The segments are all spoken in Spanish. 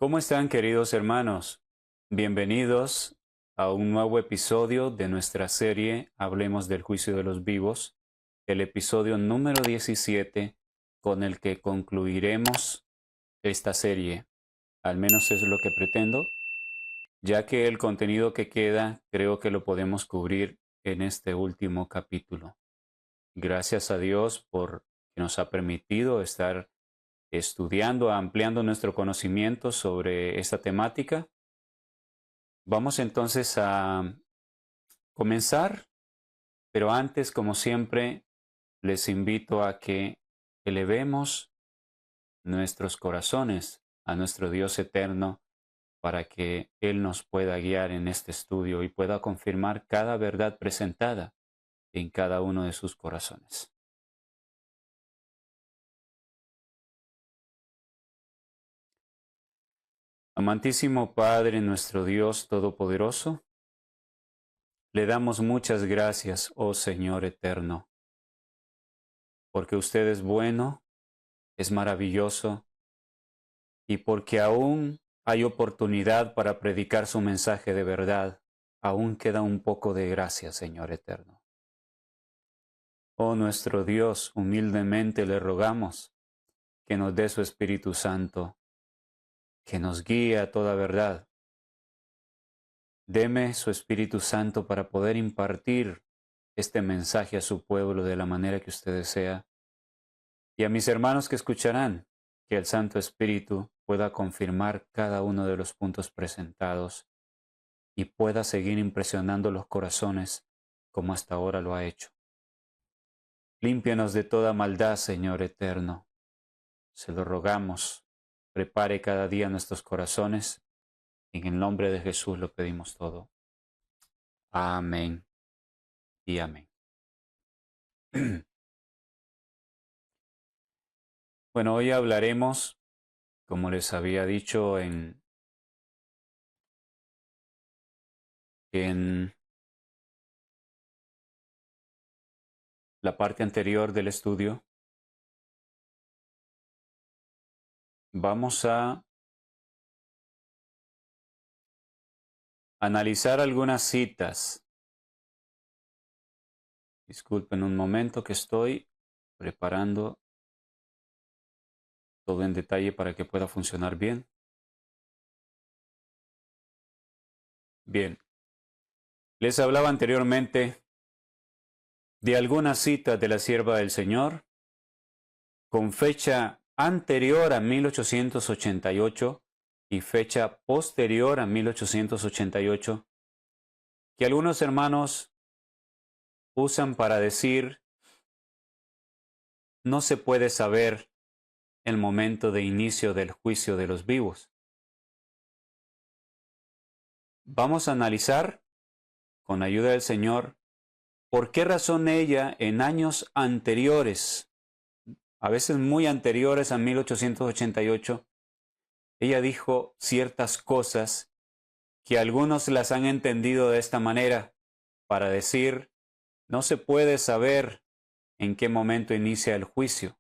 ¿Cómo están, queridos hermanos? Bienvenidos a un nuevo episodio de nuestra serie Hablemos del Juicio de los Vivos, el episodio número 17 con el que concluiremos esta serie. Al menos es lo que pretendo, ya que el contenido que queda creo que lo podemos cubrir en este último capítulo. Gracias a Dios por que nos ha permitido estar estudiando, ampliando nuestro conocimiento sobre esta temática. Vamos entonces a comenzar, pero antes, como siempre, les invito a que elevemos nuestros corazones a nuestro Dios eterno para que Él nos pueda guiar en este estudio y pueda confirmar cada verdad presentada en cada uno de sus corazones. Amantísimo Padre, nuestro Dios Todopoderoso, le damos muchas gracias, oh Señor eterno, porque usted es bueno, es maravilloso, y porque aún hay oportunidad para predicar su mensaje de verdad, aún queda un poco de gracia, Señor eterno. Oh nuestro Dios, humildemente le rogamos que nos dé su Espíritu Santo, que nos guíe a toda verdad. Deme su Espíritu Santo para poder impartir este mensaje a su pueblo de la manera que usted desea. Y a mis hermanos que escucharán, que el Santo Espíritu pueda confirmar cada uno de los puntos presentados y pueda seguir impresionando los corazones como hasta ahora lo ha hecho. Límpianos de toda maldad, Señor eterno. Se lo rogamos. Prepare cada día nuestros corazones. En el nombre de Jesús lo pedimos todo. Amén y amén. Bueno, hoy hablaremos, como les había dicho en la parte anterior del estudio, vamos a analizar algunas citas. Disculpen un momento que estoy preparando todo en detalle para que pueda funcionar bien. Bien. Les hablaba anteriormente de algunas citas de la sierva del Señor con fecha anterior a 1888 y fecha posterior a 1888 que algunos hermanos usan para decir no se puede saber el momento de inicio del juicio de los vivos. Vamos a analizar, con ayuda del Señor, por qué razón ella en años anteriores, a veces muy anteriores a 1888, ella dijo ciertas cosas que algunos las han entendido de esta manera, para decir, no se puede saber en qué momento inicia el juicio.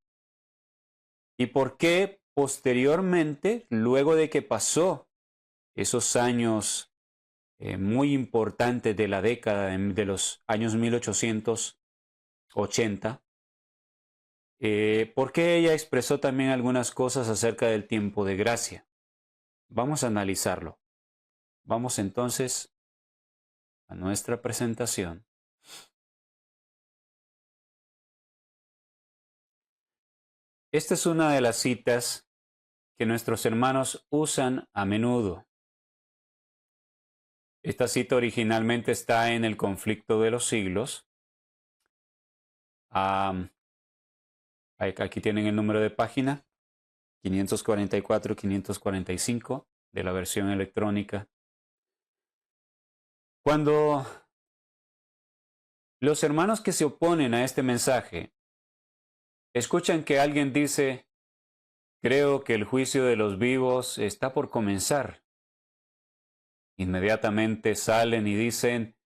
Y por qué posteriormente, luego de que pasó esos años muy importantes de la década de los años 1880, ¿por qué ella expresó también algunas cosas acerca del tiempo de gracia? Vamos a analizarlo. Vamos entonces a nuestra presentación. Esta es una de las citas que nuestros hermanos usan a menudo. Esta cita originalmente está en el Conflicto de los Siglos. Aquí tienen el número de página, 544-545 de la versión electrónica. Cuando los hermanos que se oponen a este mensaje escuchan que alguien dice, creo que el juicio de los vivos está por comenzar, inmediatamente salen y dicen,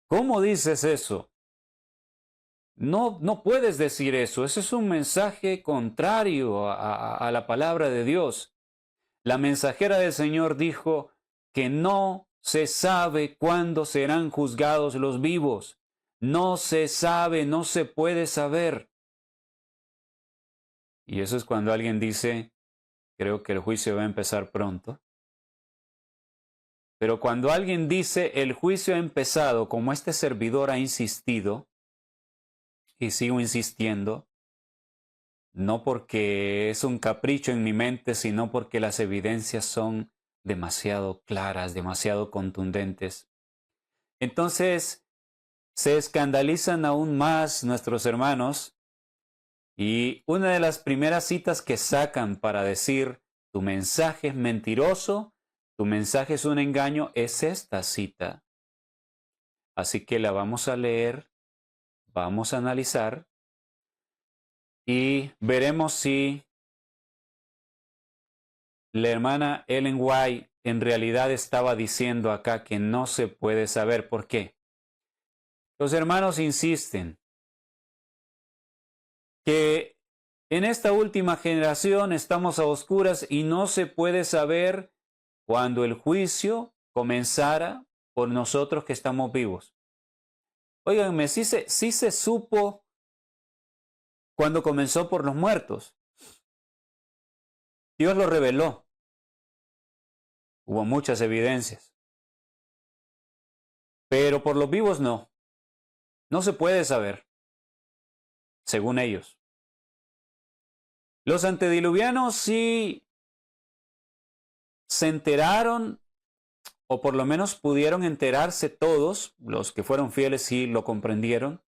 ¿cómo dices eso? No puedes decir eso. Ese es un mensaje contrario a la palabra de Dios. La mensajera del Señor dijo que no se sabe cuándo serán juzgados los vivos. No se sabe, no se puede saber. Y eso es cuando alguien dice, creo que el juicio va a empezar pronto. Pero cuando alguien dice, el juicio ha empezado, como este servidor ha insistido, y sigo insistiendo, no porque es un capricho en mi mente, sino porque las evidencias son demasiado claras, demasiado contundentes. Entonces, se escandalizan aún más nuestros hermanos, y una de las primeras citas que sacan para decir, tu mensaje es mentiroso, tu mensaje es un engaño, es esta cita. Así que la vamos a leer, vamos a analizar, y veremos si la hermana Ellen White en realidad estaba diciendo acá que no se puede saber. ¿Por qué? Los hermanos insisten que en esta última generación estamos a oscuras y no se puede saber cuando el juicio comenzara por nosotros que estamos vivos. Óiganme, sí se supo cuando comenzó por los muertos. Dios lo reveló. Hubo muchas evidencias. Pero por los vivos no. No se puede saber, según ellos. Los antediluvianos sí se enteraron, o por lo menos pudieron enterarse todos, los que fueron fieles sí lo comprendieron.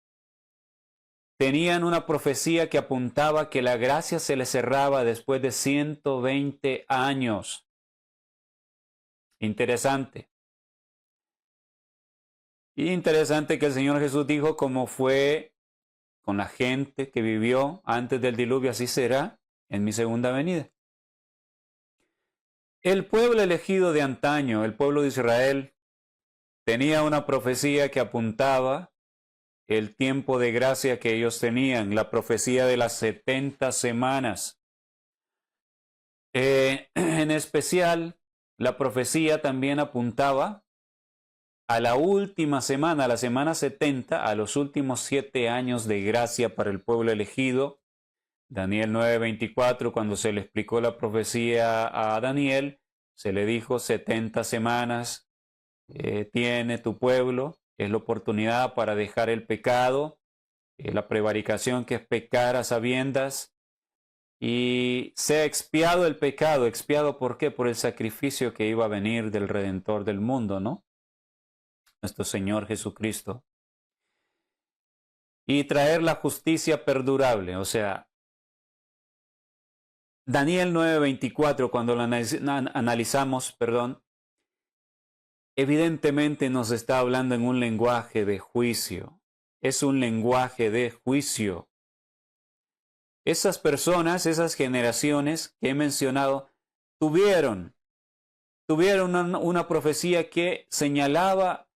Tenían una profecía que apuntaba que la gracia se les cerraba después de 120 años. Interesante. Y interesante que el Señor Jesús dijo como fue con la gente que vivió antes del diluvio, así será en mi segunda venida. El pueblo elegido de antaño, el pueblo de Israel, tenía una profecía que apuntaba el tiempo de gracia que ellos tenían, la profecía de las 70 semanas. En especial, la profecía también apuntaba a la última semana, a la semana 70, a los últimos 7 años de gracia para el pueblo elegido. Daniel 9:24, cuando se le explicó la profecía a Daniel, se le dijo 70 semanas tiene tu pueblo, es la oportunidad para dejar el pecado, la prevaricación que es pecar a sabiendas, y sea expiado el pecado. ¿Expiado por qué? Por el sacrificio que iba a venir del Redentor del mundo, ¿no? Nuestro Señor Jesucristo. Y traer la justicia perdurable, o sea, Daniel 9:24, cuando lo analizamos, evidentemente nos está hablando en un lenguaje de juicio. Es un lenguaje de juicio. Esas personas, esas generaciones que he mencionado, tuvieron una profecía que señalaba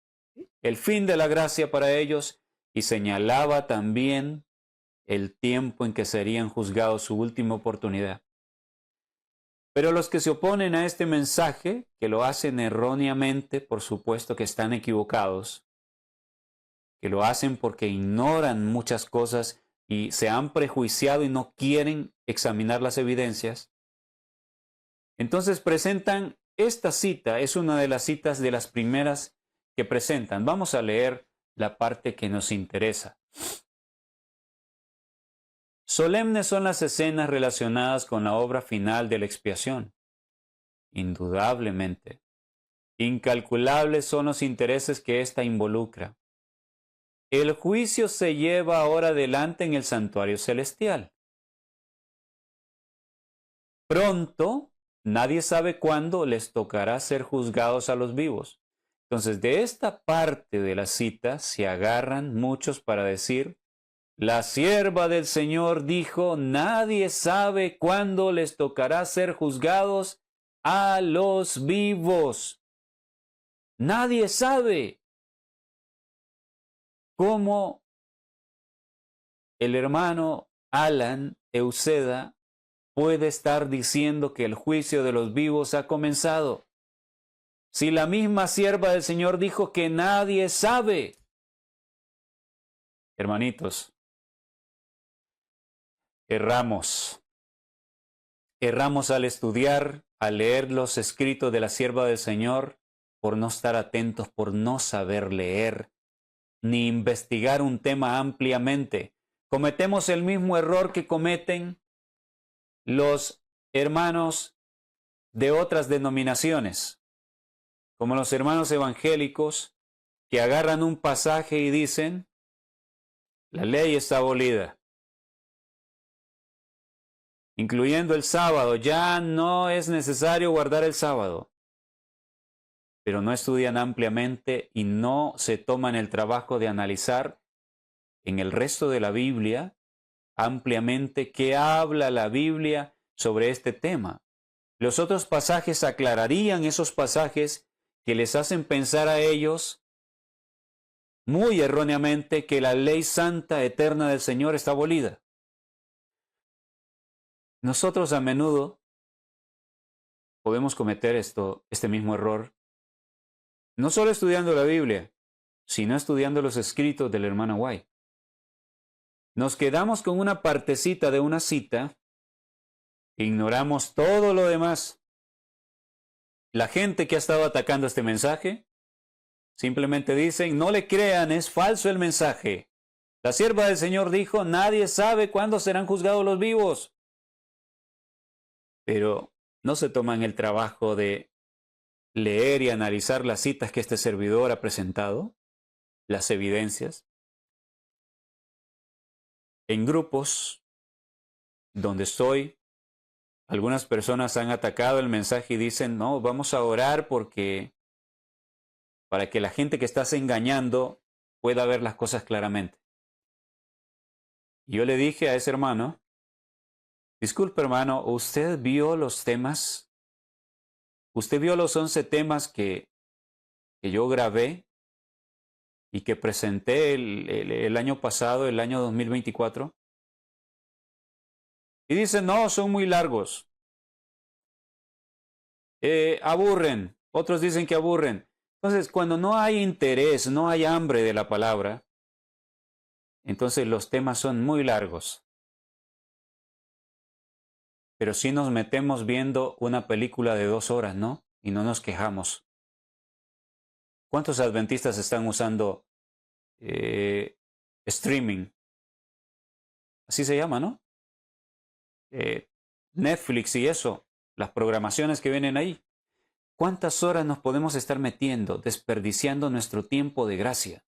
el fin de la gracia para ellos y señalaba también el tiempo en que serían juzgados, su última oportunidad. Pero los que se oponen a este mensaje, que lo hacen erróneamente, por supuesto que están equivocados, que lo hacen porque ignoran muchas cosas y se han prejuiciado y no quieren examinar las evidencias, entonces presentan esta cita, es una de las citas de las primeras que presentan. Vamos a leer la parte que nos interesa. Solemnes son las escenas relacionadas con la obra final de la expiación. Indudablemente. Incalculables son los intereses que ésta involucra. El juicio se lleva ahora adelante en el santuario celestial. Pronto, nadie sabe cuándo les tocará ser juzgados a los vivos. Entonces, de esta parte de la cita se agarran muchos para decir, la sierva del Señor dijo, nadie sabe cuándo les tocará ser juzgados a los vivos. Nadie sabe. Como el hermano Alan Euseda puede estar diciendo que el juicio de los vivos ha comenzado? Si la misma sierva del Señor dijo que nadie sabe. Hermanitos, erramos. Erramos al estudiar, al leer los escritos de la sierva del Señor, por no estar atentos, por no saber leer, ni investigar un tema ampliamente. Cometemos el mismo error que cometen los hermanos de otras denominaciones, como los hermanos evangélicos, que agarran un pasaje y dicen, la ley está abolida, incluyendo el sábado, ya no es necesario guardar el sábado, pero no estudian ampliamente y no se toman el trabajo de analizar en el resto de la Biblia ampliamente qué habla la Biblia sobre este tema. Los otros pasajes aclararían esos pasajes que les hacen pensar a ellos muy erróneamente que la ley santa eterna del Señor está abolida. Nosotros a menudo podemos cometer este mismo error, no solo estudiando la Biblia, sino estudiando los escritos del hermano White. Nos quedamos con una partecita de una cita, ignoramos todo lo demás. La gente que ha estado atacando este mensaje simplemente dicen, no le crean, es falso el mensaje. La sierva del Señor dijo, nadie sabe cuándo serán juzgados los vivos. Pero no se toman el trabajo de leer y analizar las citas que este servidor ha presentado, las evidencias. En grupos donde estoy, algunas personas han atacado el mensaje y dicen, no, vamos a orar para que la gente que estás engañando pueda ver las cosas claramente. Yo le dije a ese hermano, disculpe hermano, ¿usted vio los temas? ¿Usted vio los 11 temas que yo grabé y que presenté el año pasado, el año 2024? Y dice, no, son muy largos. Aburren. Otros dicen que aburren. Entonces, cuando no hay interés, no hay hambre de la palabra, entonces los temas son muy largos. Pero si nos metemos viendo una película de 2 horas, ¿no? Y no nos quejamos. ¿Cuántos adventistas están usando streaming? Así se llama, ¿no? Netflix y eso, las programaciones que vienen ahí. ¿Cuántas horas nos podemos estar metiendo, desperdiciando nuestro tiempo de gracia?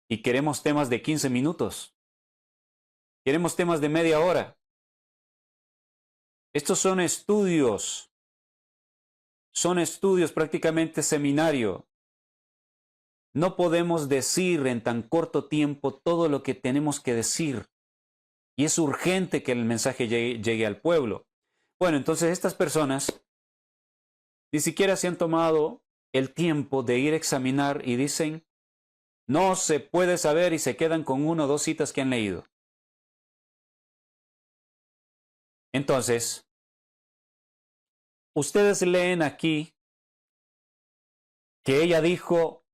Y queremos temas de 15 minutos. Queremos temas de media hora. Estos son estudios prácticamente seminario. No podemos decir en tan corto tiempo todo lo que tenemos que decir. Y es urgente que el mensaje llegue al pueblo. Bueno, entonces estas personas ni siquiera se han tomado el tiempo de ir a examinar y dicen, no se puede saber y se quedan con 1 o 2 citas que han leído. Entonces, ustedes leen aquí que ella dijo,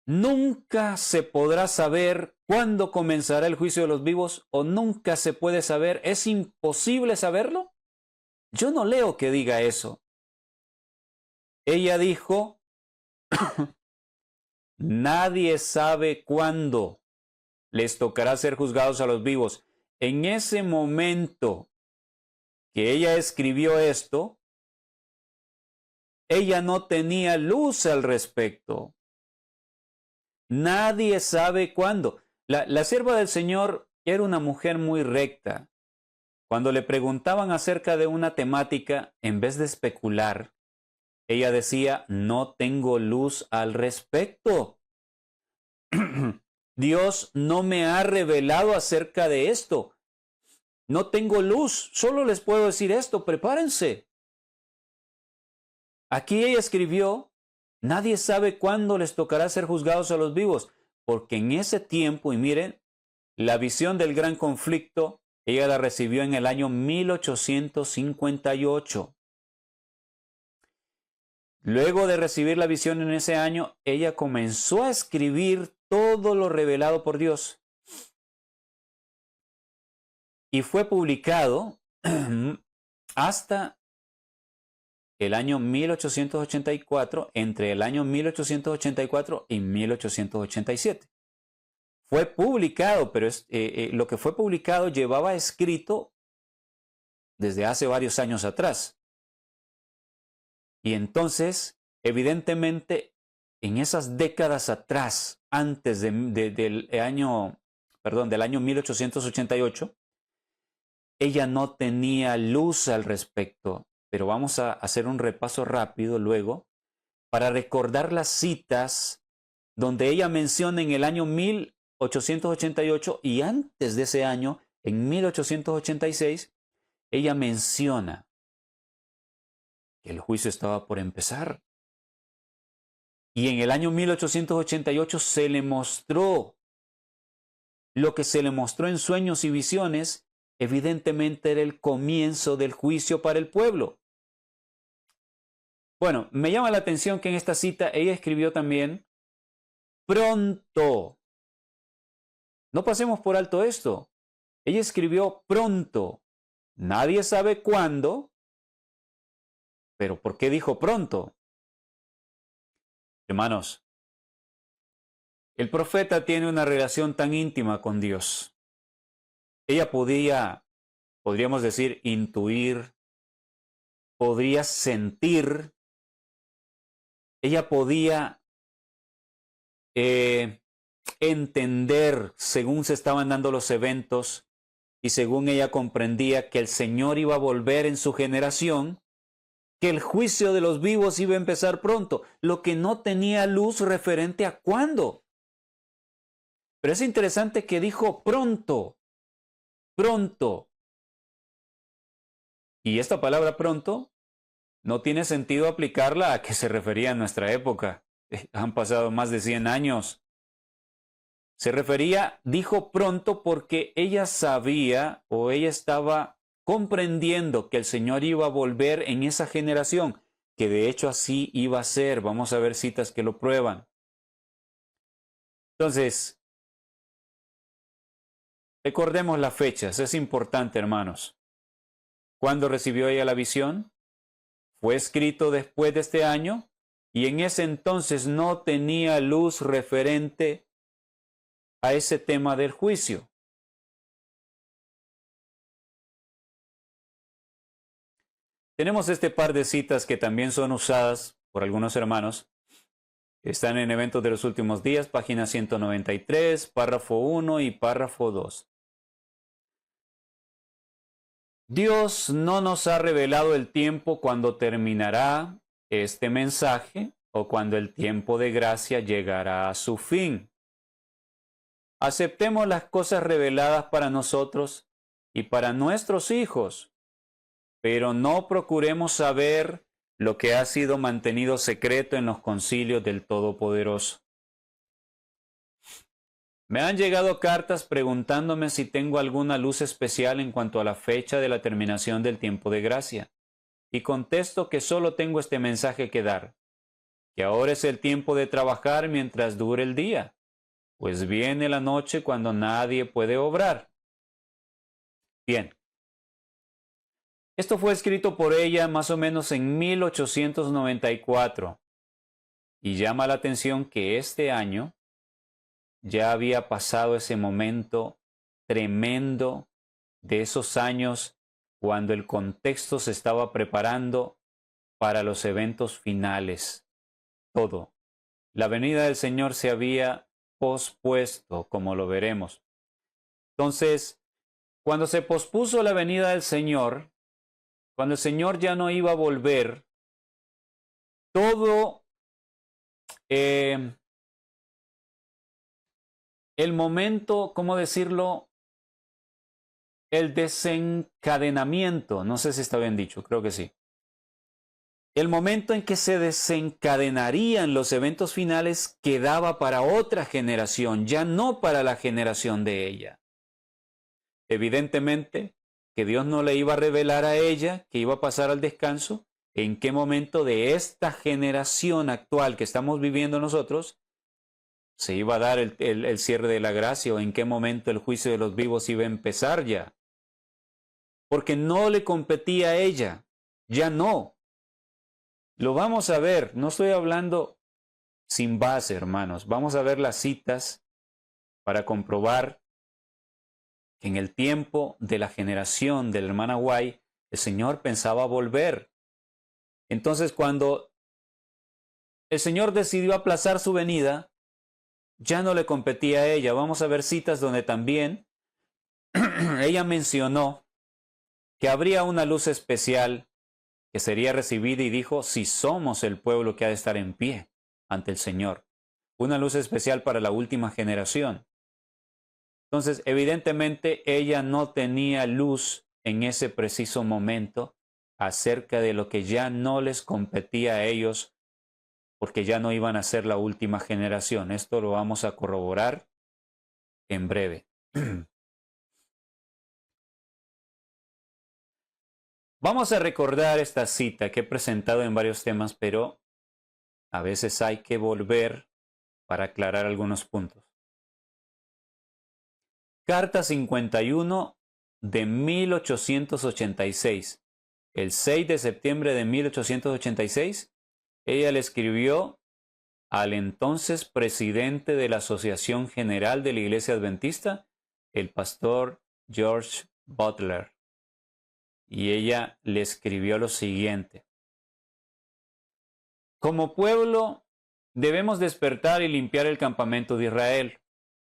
nunca se podrá saber cuándo comenzará el juicio de los vivos o nunca se puede saber. ¿Es imposible saberlo? Yo no leo que diga eso. Ella dijo, nadie sabe cuándo les tocará ser juzgados a los vivos. En ese momento que ella escribió esto, ella no tenía luz al respecto. Nadie sabe cuándo. La sierva del Señor era una mujer muy recta. Cuando le preguntaban acerca de una temática, en vez de especular, ella decía, no tengo luz al respecto. Dios no me ha revelado acerca de esto. No tengo luz, solo les puedo decir esto, prepárense. Aquí ella escribió, nadie sabe cuándo les tocará ser juzgados a los vivos, porque en ese tiempo, y miren, la visión del gran conflicto Ella la recibió en el año 1858. Luego de recibir la visión en ese año, ella comenzó a escribir todo lo revelado por Dios. Y fue publicado hasta el año 1884, entre el año 1884 y 1887. Fue publicado, pero lo que fue publicado llevaba escrito desde hace varios años atrás. Y entonces, evidentemente, en esas décadas atrás, antes del año 1888, ella no tenía luz al respecto. Pero vamos a hacer un repaso rápido luego para recordar las citas donde ella menciona en el año 1888 y antes de ese año, en 1886, ella menciona que el juicio estaba por empezar. Y en el año 1888 se le mostró lo que se le mostró en sueños y visiones, evidentemente era el comienzo del juicio para el pueblo. Bueno, me llama la atención que en esta cita ella escribió también pronto. No pasemos por alto esto. Ella escribió pronto. Nadie sabe cuándo, pero ¿por qué dijo pronto? Hermanos, el profeta tiene una relación tan íntima con Dios. Ella podríamos decir, intuir, podría sentir. Ella podía entender según se estaban dando los eventos y según ella comprendía que el Señor iba a volver en su generación, que el juicio de los vivos iba a empezar pronto, lo que no tenía luz referente a cuándo. Pero es interesante que dijo pronto, pronto. Y esta palabra pronto no tiene sentido aplicarla a que se refería a nuestra época. Han pasado más de 100 años. Se refería, dijo pronto porque ella sabía o ella estaba comprendiendo que el Señor iba a volver en esa generación, que de hecho así iba a ser. Vamos a ver citas que lo prueban. Entonces, recordemos las fechas, es importante, hermanos. ¿Cuándo recibió ella la visión? Fue escrito después de este año y en ese entonces no tenía luz referente a ese tema del juicio. Tenemos este par de citas que también son usadas por algunos hermanos. Están en Eventos de los Últimos Días, página 193, párrafo 1 y párrafo 2. Dios no nos ha revelado el tiempo cuando terminará este mensaje o cuando el tiempo de gracia llegará a su fin. Aceptemos las cosas reveladas para nosotros y para nuestros hijos, pero no procuremos saber lo que ha sido mantenido secreto en los concilios del Todopoderoso. Me han llegado cartas preguntándome si tengo alguna luz especial en cuanto a la fecha de la terminación del tiempo de gracia. Y contesto que solo tengo este mensaje que dar, que ahora es el tiempo de trabajar mientras dure el día, pues viene la noche cuando nadie puede obrar. Bien. Esto fue escrito por ella más o menos en 1894. Y llama la atención que este año ya había pasado ese momento tremendo de esos años cuando el contexto se estaba preparando para los eventos finales. Todo. La venida del Señor se había pospuesto, como lo veremos. Entonces, cuando se pospuso la venida del Señor, cuando el Señor ya no iba a volver, todo el momento, ¿cómo decirlo? El desencadenamiento, no sé si está bien dicho, creo que sí. El momento en que se desencadenarían los eventos finales quedaba para otra generación, ya no para la generación de ella. evidentemente que Dios no le iba a revelar a ella que iba a pasar al descanso, en qué momento de esta generación actual que estamos viviendo nosotros se iba a dar el cierre de la gracia, o en qué momento el juicio de los vivos iba a empezar ya. Porque no le competía a ella, ya no. Lo vamos a ver, no estoy hablando sin base, hermanos. Vamos a ver las citas para comprobar que en el tiempo de la generación de la hermana White, el Señor pensaba volver. Entonces, cuando el Señor decidió aplazar su venida, ya no le competía a ella. Vamos a ver citas donde también ella mencionó que habría una luz especial que sería recibida, y dijo: si somos el pueblo que ha de estar en pie ante el Señor. Una luz especial para la última generación. Entonces, evidentemente, ella no tenía luz en ese preciso momento acerca de lo que ya no les competía a ellos, porque ya no iban a ser la última generación. Esto lo vamos a corroborar en breve. Vamos a recordar esta cita que he presentado en varios temas, pero a veces hay que volver para aclarar algunos puntos. Carta 51 de 1886. El 6 de septiembre de 1886, ella le escribió al entonces presidente de la Asociación General de la Iglesia Adventista, el pastor George Butler. Y ella le escribió lo siguiente: como pueblo, debemos despertar y limpiar el campamento de Israel.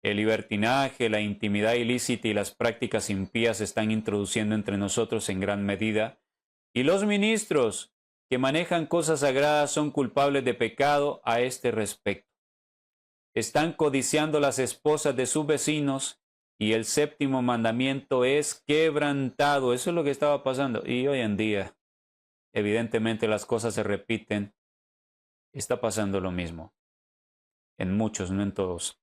El libertinaje, la intimidad ilícita y las prácticas impías se están introduciendo entre nosotros en gran medida, y los ministros que manejan cosas sagradas son culpables de pecado a este respecto. Están codiciando las esposas de sus vecinos, y el séptimo mandamiento es quebrantado. Eso es lo que estaba pasando. Y hoy en día, evidentemente, las cosas se repiten. Está pasando lo mismo. En muchos, no en todos.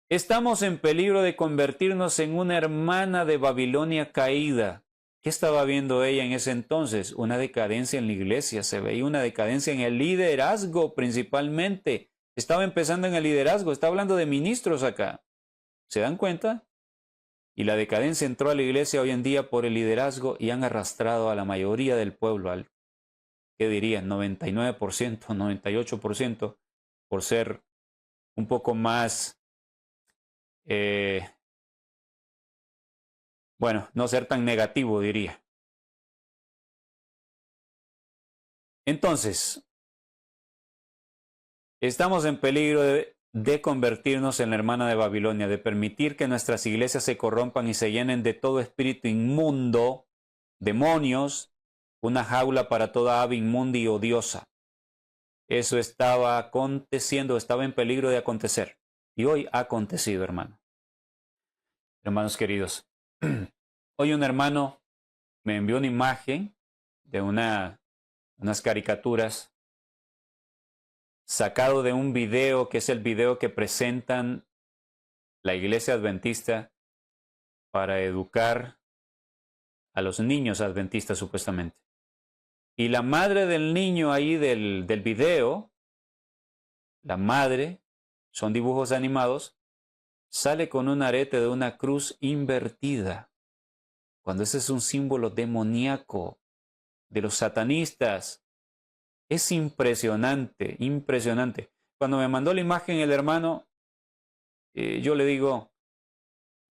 Estamos en peligro de convertirnos en una hermana de Babilonia caída. ¿Qué estaba viendo ella en ese entonces? Una decadencia en la iglesia. Se veía una decadencia en el liderazgo principalmente. Estaba empezando en el liderazgo. Está hablando de ministros acá. ¿Se dan cuenta? Y la decadencia entró a la iglesia hoy en día por el liderazgo, y han arrastrado a la mayoría del pueblo al, ¿qué dirían? 99%, 98%, por ser un poco más, bueno, no ser tan negativo, diría. Entonces, estamos en peligro de convertirnos en la hermana de Babilonia, de permitir que nuestras iglesias se corrompan y se llenen de todo espíritu inmundo, demonios, una jaula para toda ave inmunda y odiosa. Eso estaba aconteciendo, estaba en peligro de acontecer. Y hoy ha acontecido, hermano. Hermanos queridos, hoy un hermano me envió una imagen de unas caricaturas sacado de un video, que es el video que presentan la iglesia adventista para educar a los niños adventistas, supuestamente. Y la madre del niño ahí del video, la madre, son dibujos animados, sale con un arete de una cruz invertida, cuando ese es un símbolo demoníaco de los satanistas. Es impresionante, impresionante. Cuando me mandó la imagen el hermano, yo le digo,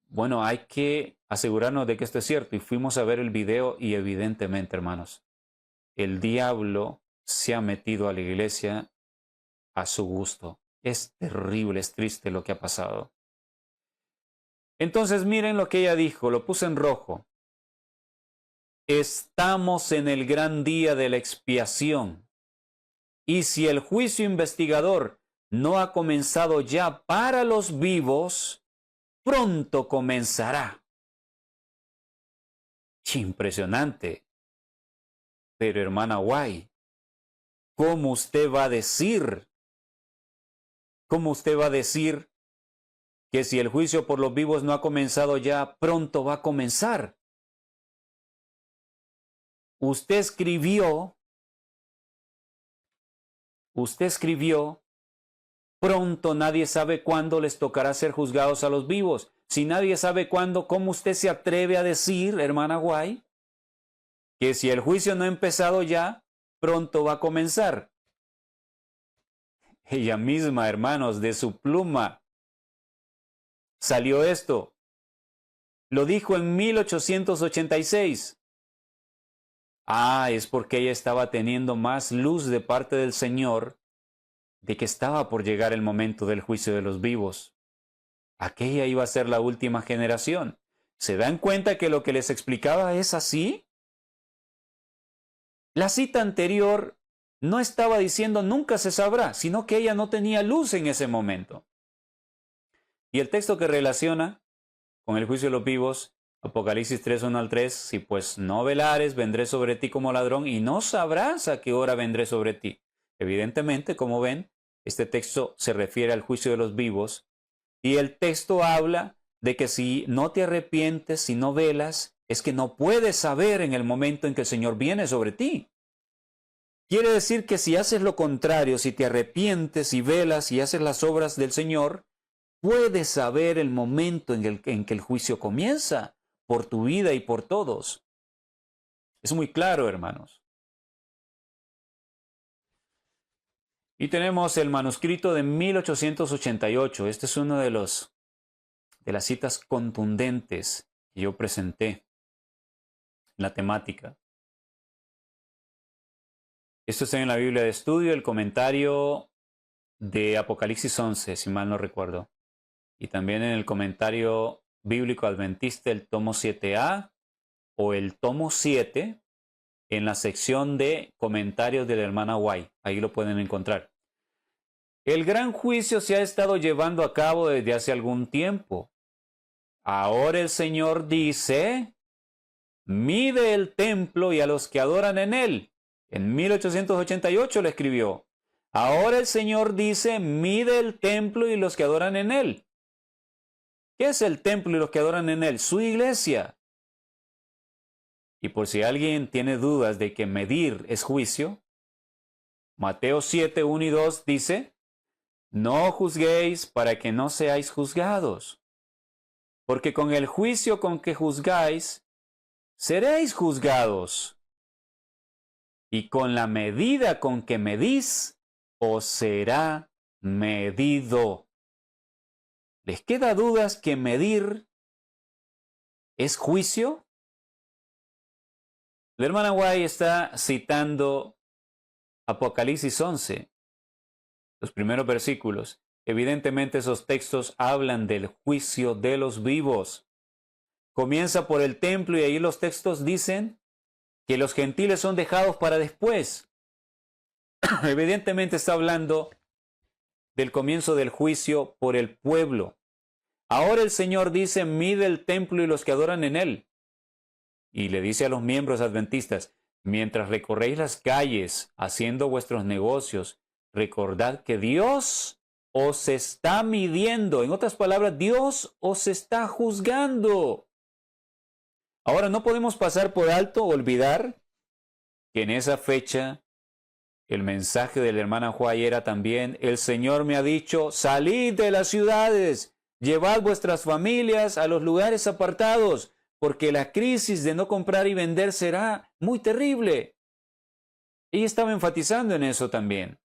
bueno, hay que asegurarnos de que esto es cierto. Y fuimos a ver el video, y evidentemente, hermanos, el diablo se ha metido a la iglesia a su gusto. Es terrible, es triste lo que ha pasado. Entonces miren lo que ella dijo, lo puse en rojo. Estamos en el gran día de la expiación. Y si el juicio investigador no ha comenzado ya para los vivos, pronto comenzará. Impresionante. Pero hermana White, ¿cómo usted va a decir? ¿Cómo usted va a decir que si el juicio por los vivos no ha comenzado ya, pronto va a comenzar. Usted escribió, pronto nadie sabe cuándo les tocará ser juzgados a los vivos. Si nadie sabe cuándo, ¿cómo usted se atreve a decir, hermana White, que si el juicio no ha empezado ya, pronto va a comenzar? Ella misma, hermanos, de su pluma salió esto. Lo dijo en 1886. Es porque ella estaba teniendo más luz de parte del Señor de que estaba por llegar el momento del juicio de los vivos. Aquella iba a ser la última generación. ¿Se dan cuenta que lo que les explicaba es así? La cita anterior no estaba diciendo nunca se sabrá, sino que ella no tenía luz en ese momento. Y el texto que relaciona con el juicio de los vivos, Apocalipsis 3, 1 al 3, si pues no velares, vendré sobre ti como ladrón y no sabrás a qué hora vendré sobre ti. Evidentemente, como ven, este texto se refiere al juicio de los vivos y el texto habla de que si no te arrepientes, si no velas, es que no puedes saber en el momento en que el Señor viene sobre ti. Quiere decir que si haces lo contrario, si te arrepientes y velas y haces las obras del Señor, puedes saber el momento en que el juicio comienza por tu vida y por todos. Es muy claro, hermanos. Y tenemos el manuscrito de 1888. Este es uno de las citas contundentes que yo presenté en la temática. Esto está en la Biblia de Estudio, el comentario de Apocalipsis 11, si mal no recuerdo. Y también en el comentario bíblico adventista, el tomo 7a o el tomo 7, en la sección de comentarios de la hermana White. Ahí lo pueden encontrar. El gran juicio se ha estado llevando a cabo desde hace algún tiempo. Ahora el Señor dice, mide el templo y a los que adoran en él. En 1888 lo escribió. Ahora el Señor dice, mide el templo y los que adoran en él. ¿Qué es el templo y los que adoran en él? Su iglesia. Y por si alguien tiene dudas de que medir es juicio, Mateo 7, 1 y 2 dice, no juzguéis para que no seáis juzgados, porque con el juicio con que juzgáis, seréis juzgados, y con la medida con que medís, os será medido. ¿Les queda dudas que medir es juicio? La hermana White está citando Apocalipsis 11, los primeros versículos. Evidentemente esos textos hablan del juicio de los vivos. Comienza por el templo y ahí los textos dicen que los gentiles son dejados para después. Evidentemente está hablando del comienzo del juicio por el pueblo. Ahora el Señor dice, mide el templo y los que adoran en él. Y le dice a los miembros adventistas, mientras recorréis las calles haciendo vuestros negocios, recordad que Dios os está midiendo. En otras palabras, Dios os está juzgando. Ahora no podemos pasar por alto o olvidar que en esa fecha el mensaje de la hermana White era también, el Señor me ha dicho, salid de las ciudades, llevad vuestras familias a los lugares apartados, porque la crisis de no comprar y vender será muy terrible. Ella estaba enfatizando en eso también.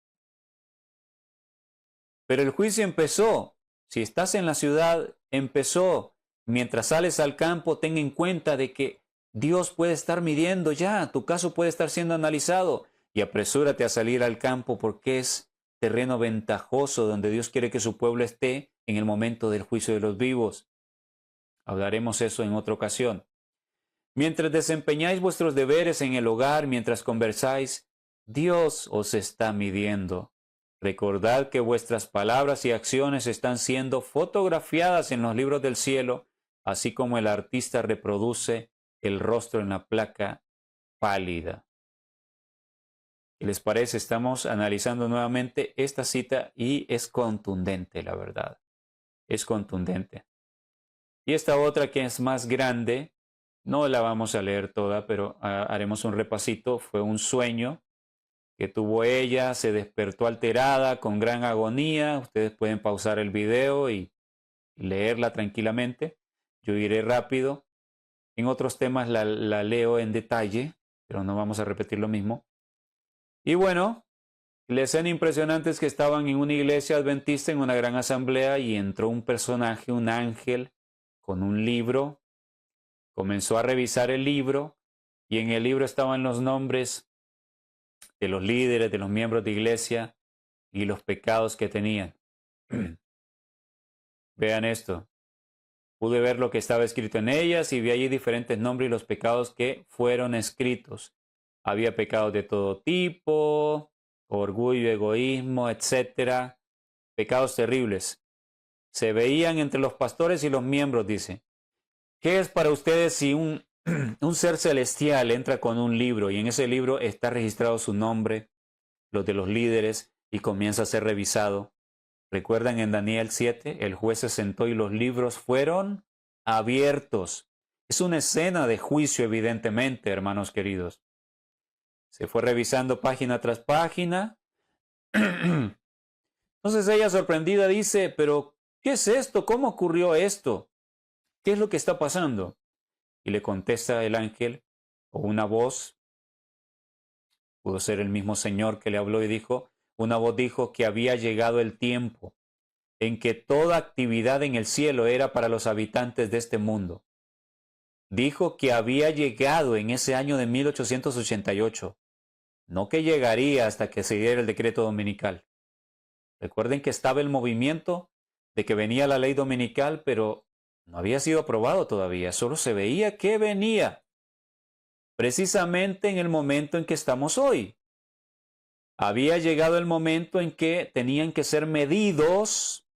Pero el juicio empezó. Si estás en la ciudad, empezó. Mientras sales al campo, ten en cuenta de que Dios puede estar midiendo ya, tu caso puede estar siendo analizado. Y apresúrate a salir al campo porque es terreno ventajoso donde Dios quiere que su pueblo esté en el momento del juicio de los vivos. Hablaremos eso en otra ocasión. Mientras desempeñáis vuestros deberes en el hogar, mientras conversáis, Dios os está midiendo. Recordad que vuestras palabras y acciones están siendo fotografiadas en los libros del cielo, así como el artista reproduce el rostro en la placa pálida. ¿Qué les parece? Estamos analizando nuevamente esta cita y es contundente, la verdad. es contundente. Y esta otra que es más grande, no la vamos a leer toda, pero haremos un repasito. Fue un sueño que tuvo ella, se despertó alterada, con gran agonía. Ustedes pueden pausar el video y leerla tranquilamente. Yo iré rápido. En otros temas la leo en detalle, pero no vamos a repetir lo mismo. Y bueno, la escena impresionante es que estaban en una iglesia adventista, en una gran asamblea, y entró un personaje, un ángel, con un libro. Comenzó a revisar el libro, y en el libro estaban los nombres de los líderes, de los miembros de iglesia, y los pecados que tenían. Vean esto. Pude ver lo que estaba escrito en ellas y vi allí diferentes nombres y los pecados que fueron escritos. Había pecados de todo tipo, orgullo, egoísmo, etcétera. Pecados terribles. Se veían entre los pastores y los miembros, dice. ¿Qué es para ustedes si un ser celestial entra con un libro y en ese libro está registrado su nombre, los de los líderes, y comienza a ser revisado? ¿Recuerdan en Daniel 7? El juez se sentó y los libros fueron abiertos. Es una escena de juicio, evidentemente, hermanos queridos. Se fue revisando página tras página. Entonces ella, sorprendida, dice, pero ¿qué es esto? ¿Cómo ocurrió esto? ¿Qué es lo que está pasando? Y le contesta el ángel, o una voz, pudo ser el mismo Señor que le habló y dijo, una voz dijo que había llegado el tiempo en que toda actividad en el cielo era para los habitantes de este mundo. Dijo que había llegado en ese año de 1888, no que llegaría hasta que se diera el decreto dominical. Recuerden que estaba el movimiento de que venía la ley dominical, pero no había sido aprobado todavía, solo se veía que venía, precisamente en el momento en que estamos hoy. Había llegado el momento en que tenían que ser medidos.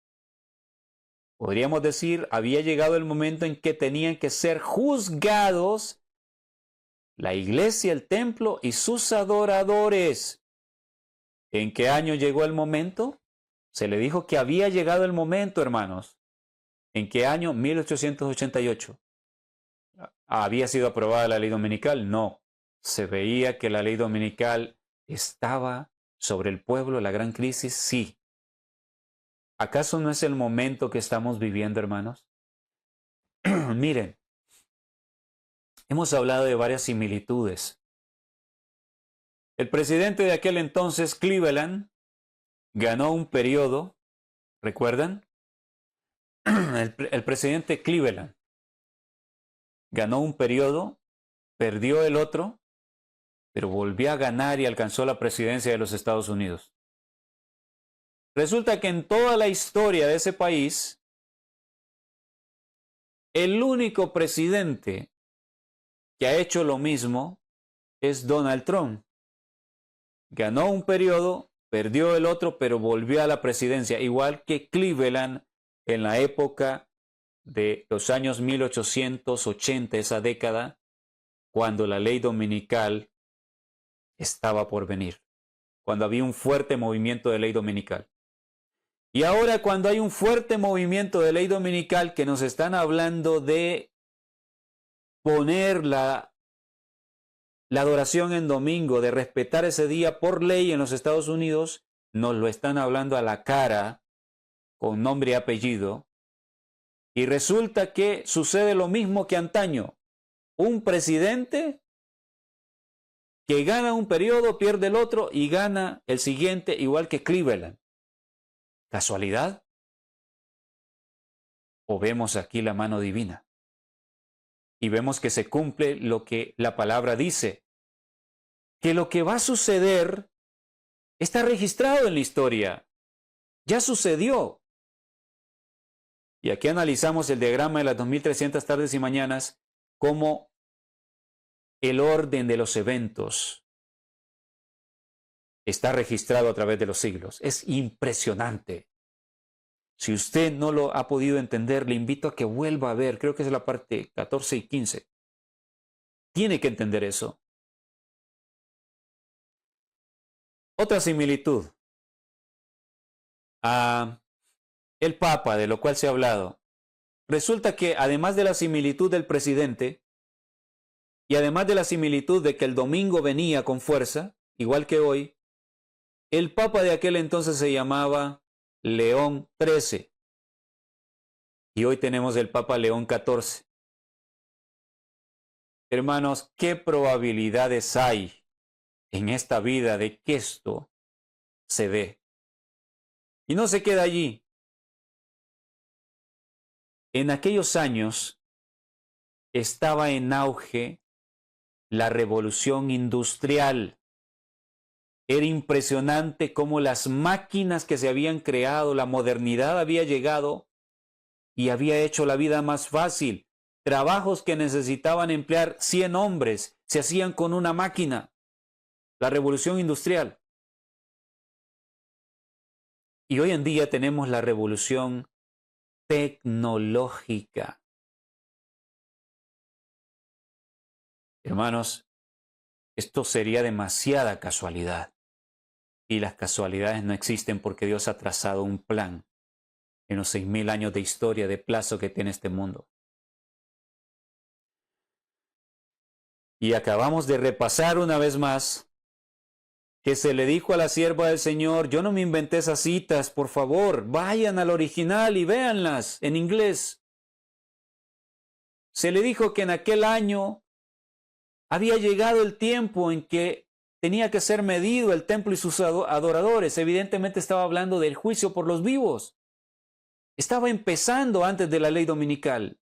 Podríamos decir, había llegado el momento en que tenían que ser juzgados la iglesia, el templo y sus adoradores. ¿En qué año llegó el momento? Se le dijo que había llegado el momento, hermanos. ¿En qué año? 1888. ¿Había sido aprobada la ley dominical? No. Se veía que la ley dominical estaba sobre el pueblo, la gran crisis, sí. ¿Acaso no es el momento que estamos viviendo, hermanos? Miren, hemos hablado de varias similitudes. El presidente de aquel entonces, Cleveland, ganó un periodo, ¿recuerdan? El presidente Cleveland ganó un periodo, perdió el otro, pero volvió a ganar y alcanzó la presidencia de los Estados Unidos. Resulta que en toda la historia de ese país, el único presidente que ha hecho lo mismo es Donald Trump. Ganó un periodo, perdió el otro, pero volvió a la presidencia, igual que Cleveland en la época de los años 1880, esa década, cuando la ley dominical estaba por venir, cuando había un fuerte movimiento de ley dominical. Y ahora cuando hay un fuerte movimiento de ley dominical que nos están hablando de poner la adoración en domingo, de respetar ese día por ley en los Estados Unidos, nos lo están hablando a la cara, con nombre y apellido, y resulta que sucede lo mismo que antaño. Un presidente que gana un periodo, pierde el otro y gana el siguiente, igual que Cleveland. ¿Casualidad? ¿O vemos aquí la mano divina? Y vemos que se cumple lo que la palabra dice, que lo que va a suceder está registrado en la historia. Ya sucedió. Y aquí analizamos el diagrama de las 2300 tardes y mañanas como el orden de los eventos está registrado a través de los siglos. Es impresionante. Si usted no lo ha podido entender, le invito a que vuelva a ver, creo que es la parte 14 y 15. Tiene que entender eso. Otra similitud. el Papa, de lo cual se ha hablado, resulta que además de la similitud del presidente, y además de la similitud de que el domingo venía con fuerza, igual que hoy, el Papa de aquel entonces se llamaba León XIII y hoy tenemos el Papa León XIV. Hermanos, ¿qué probabilidades hay en esta vida de que esto se dé? Y no se queda allí. En aquellos años estaba en auge la revolución industrial. Era impresionante cómo las máquinas que se habían creado, la modernidad había llegado y había hecho la vida más fácil. Trabajos que necesitaban emplear 100 hombres se hacían con una máquina. La revolución industrial. Y hoy en día tenemos la revolución tecnológica. Hermanos, esto sería demasiada casualidad. Y las casualidades no existen porque Dios ha trazado un plan en los 6.000 años de historia, de plazo que tiene este mundo. Y acabamos de repasar una vez más que se le dijo a la sierva del Señor, yo no me inventé esas citas, por favor, vayan al original y véanlas en inglés. Se le dijo que en aquel año había llegado el tiempo en que tenía que ser medido el templo y sus adoradores. Evidentemente estaba hablando del juicio por los vivos. Estaba empezando antes de la ley dominical.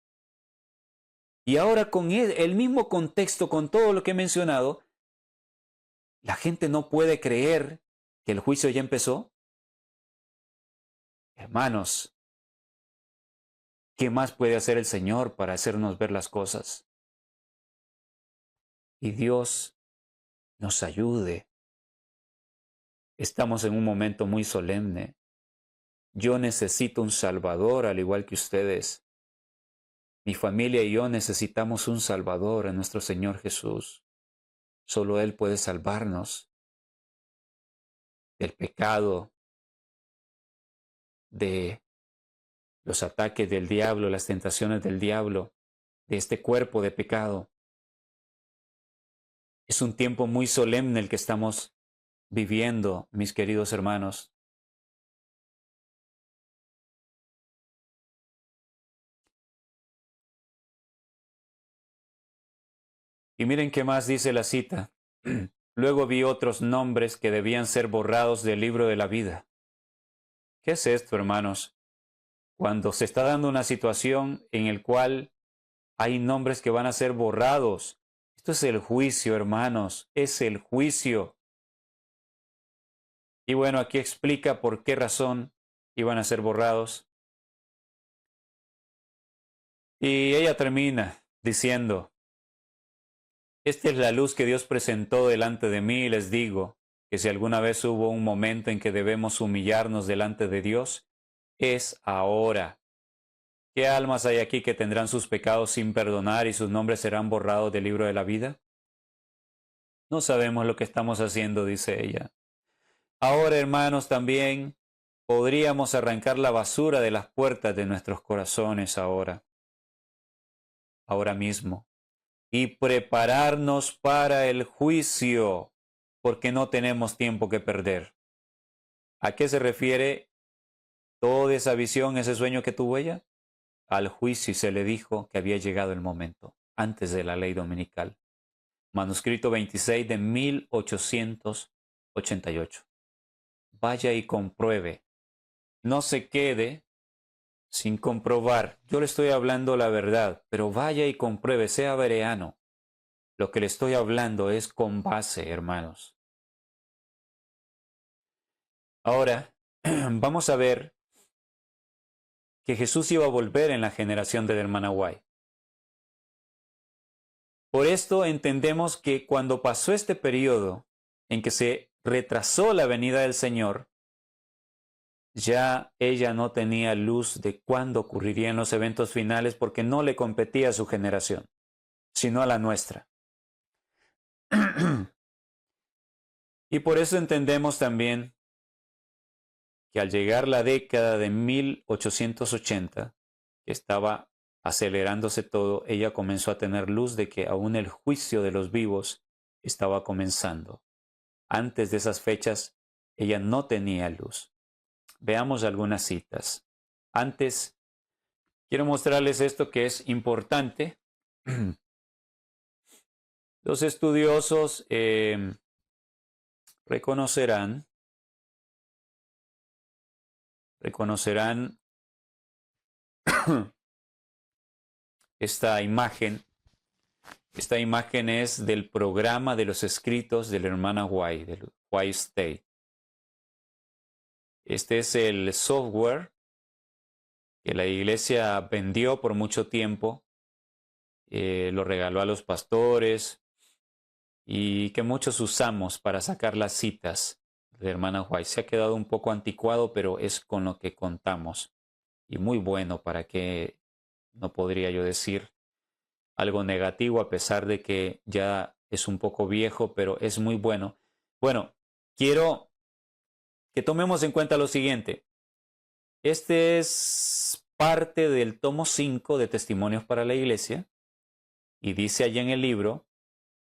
Y ahora con el mismo contexto, con todo lo que he mencionado, la gente no puede creer que el juicio ya empezó. Hermanos, ¿qué más puede hacer el Señor para hacernos ver las cosas? Y Dios nos ayude. Estamos en un momento muy solemne. Yo necesito un Salvador al igual que ustedes. Mi familia y yo necesitamos un Salvador, a nuestro Señor Jesús. Solo Él puede salvarnos del pecado, de los ataques del diablo, las tentaciones del diablo, de este cuerpo de pecado. Es un tiempo muy solemne el que estamos viviendo, mis queridos hermanos. Y miren qué más dice la cita. Luego vi otros nombres que debían ser borrados del libro de la vida. ¿Qué es esto, hermanos? Cuando se está dando una situación en la cual hay nombres que van a ser borrados. Esto es el juicio, hermanos, es el juicio. Y bueno, aquí explica por qué razón iban a ser borrados. Y ella termina diciendo, esta es la luz que Dios presentó delante de mí y les digo que si alguna vez hubo un momento en que debemos humillarnos delante de Dios, es ahora. ¿Qué almas hay aquí que tendrán sus pecados sin perdonar y sus nombres serán borrados del libro de la vida? No sabemos lo que estamos haciendo, dice ella. Ahora, hermanos, también podríamos arrancar la basura de las puertas de nuestros corazones ahora mismo, y prepararnos para el juicio, porque no tenemos tiempo que perder. ¿A qué se refiere toda esa visión, ese sueño que tuvo ella? Al juicio, y se le dijo que había llegado el momento, antes de la ley dominical. Manuscrito 26 de 1888. Vaya y compruebe. No se quede sin comprobar. Yo le estoy hablando la verdad, pero vaya y compruebe, sea bereano. Lo que le estoy hablando es con base, hermanos. Ahora, vamos a ver que Jesús iba a volver en la generación de la hermana White. Por esto entendemos que cuando pasó este periodo en que se retrasó la venida del Señor, ya ella no tenía luz de cuándo ocurrirían los eventos finales porque no le competía a su generación, sino a la nuestra. Y por eso entendemos también que al llegar la década de 1880, que estaba acelerándose todo, ella comenzó a tener luz de que aún el juicio de los vivos estaba comenzando. Antes de esas fechas, ella no tenía luz. Veamos algunas citas. Antes, quiero mostrarles esto que es importante. Los estudiosos reconocerán esta imagen. Esta imagen es del programa de los escritos de la hermana White, del White State. Este es el software que la iglesia vendió por mucho tiempo, lo regaló a los pastores y que muchos usamos para sacar las citas de la hermana White. Se ha quedado un poco anticuado, pero es con lo que contamos y muy bueno, para que no podría yo decir algo negativo, a pesar de que ya es un poco viejo, pero es muy bueno. Bueno, quiero que tomemos en cuenta lo siguiente. Este es parte del tomo 5 de Testimonios para la Iglesia, y dice allí en el libro,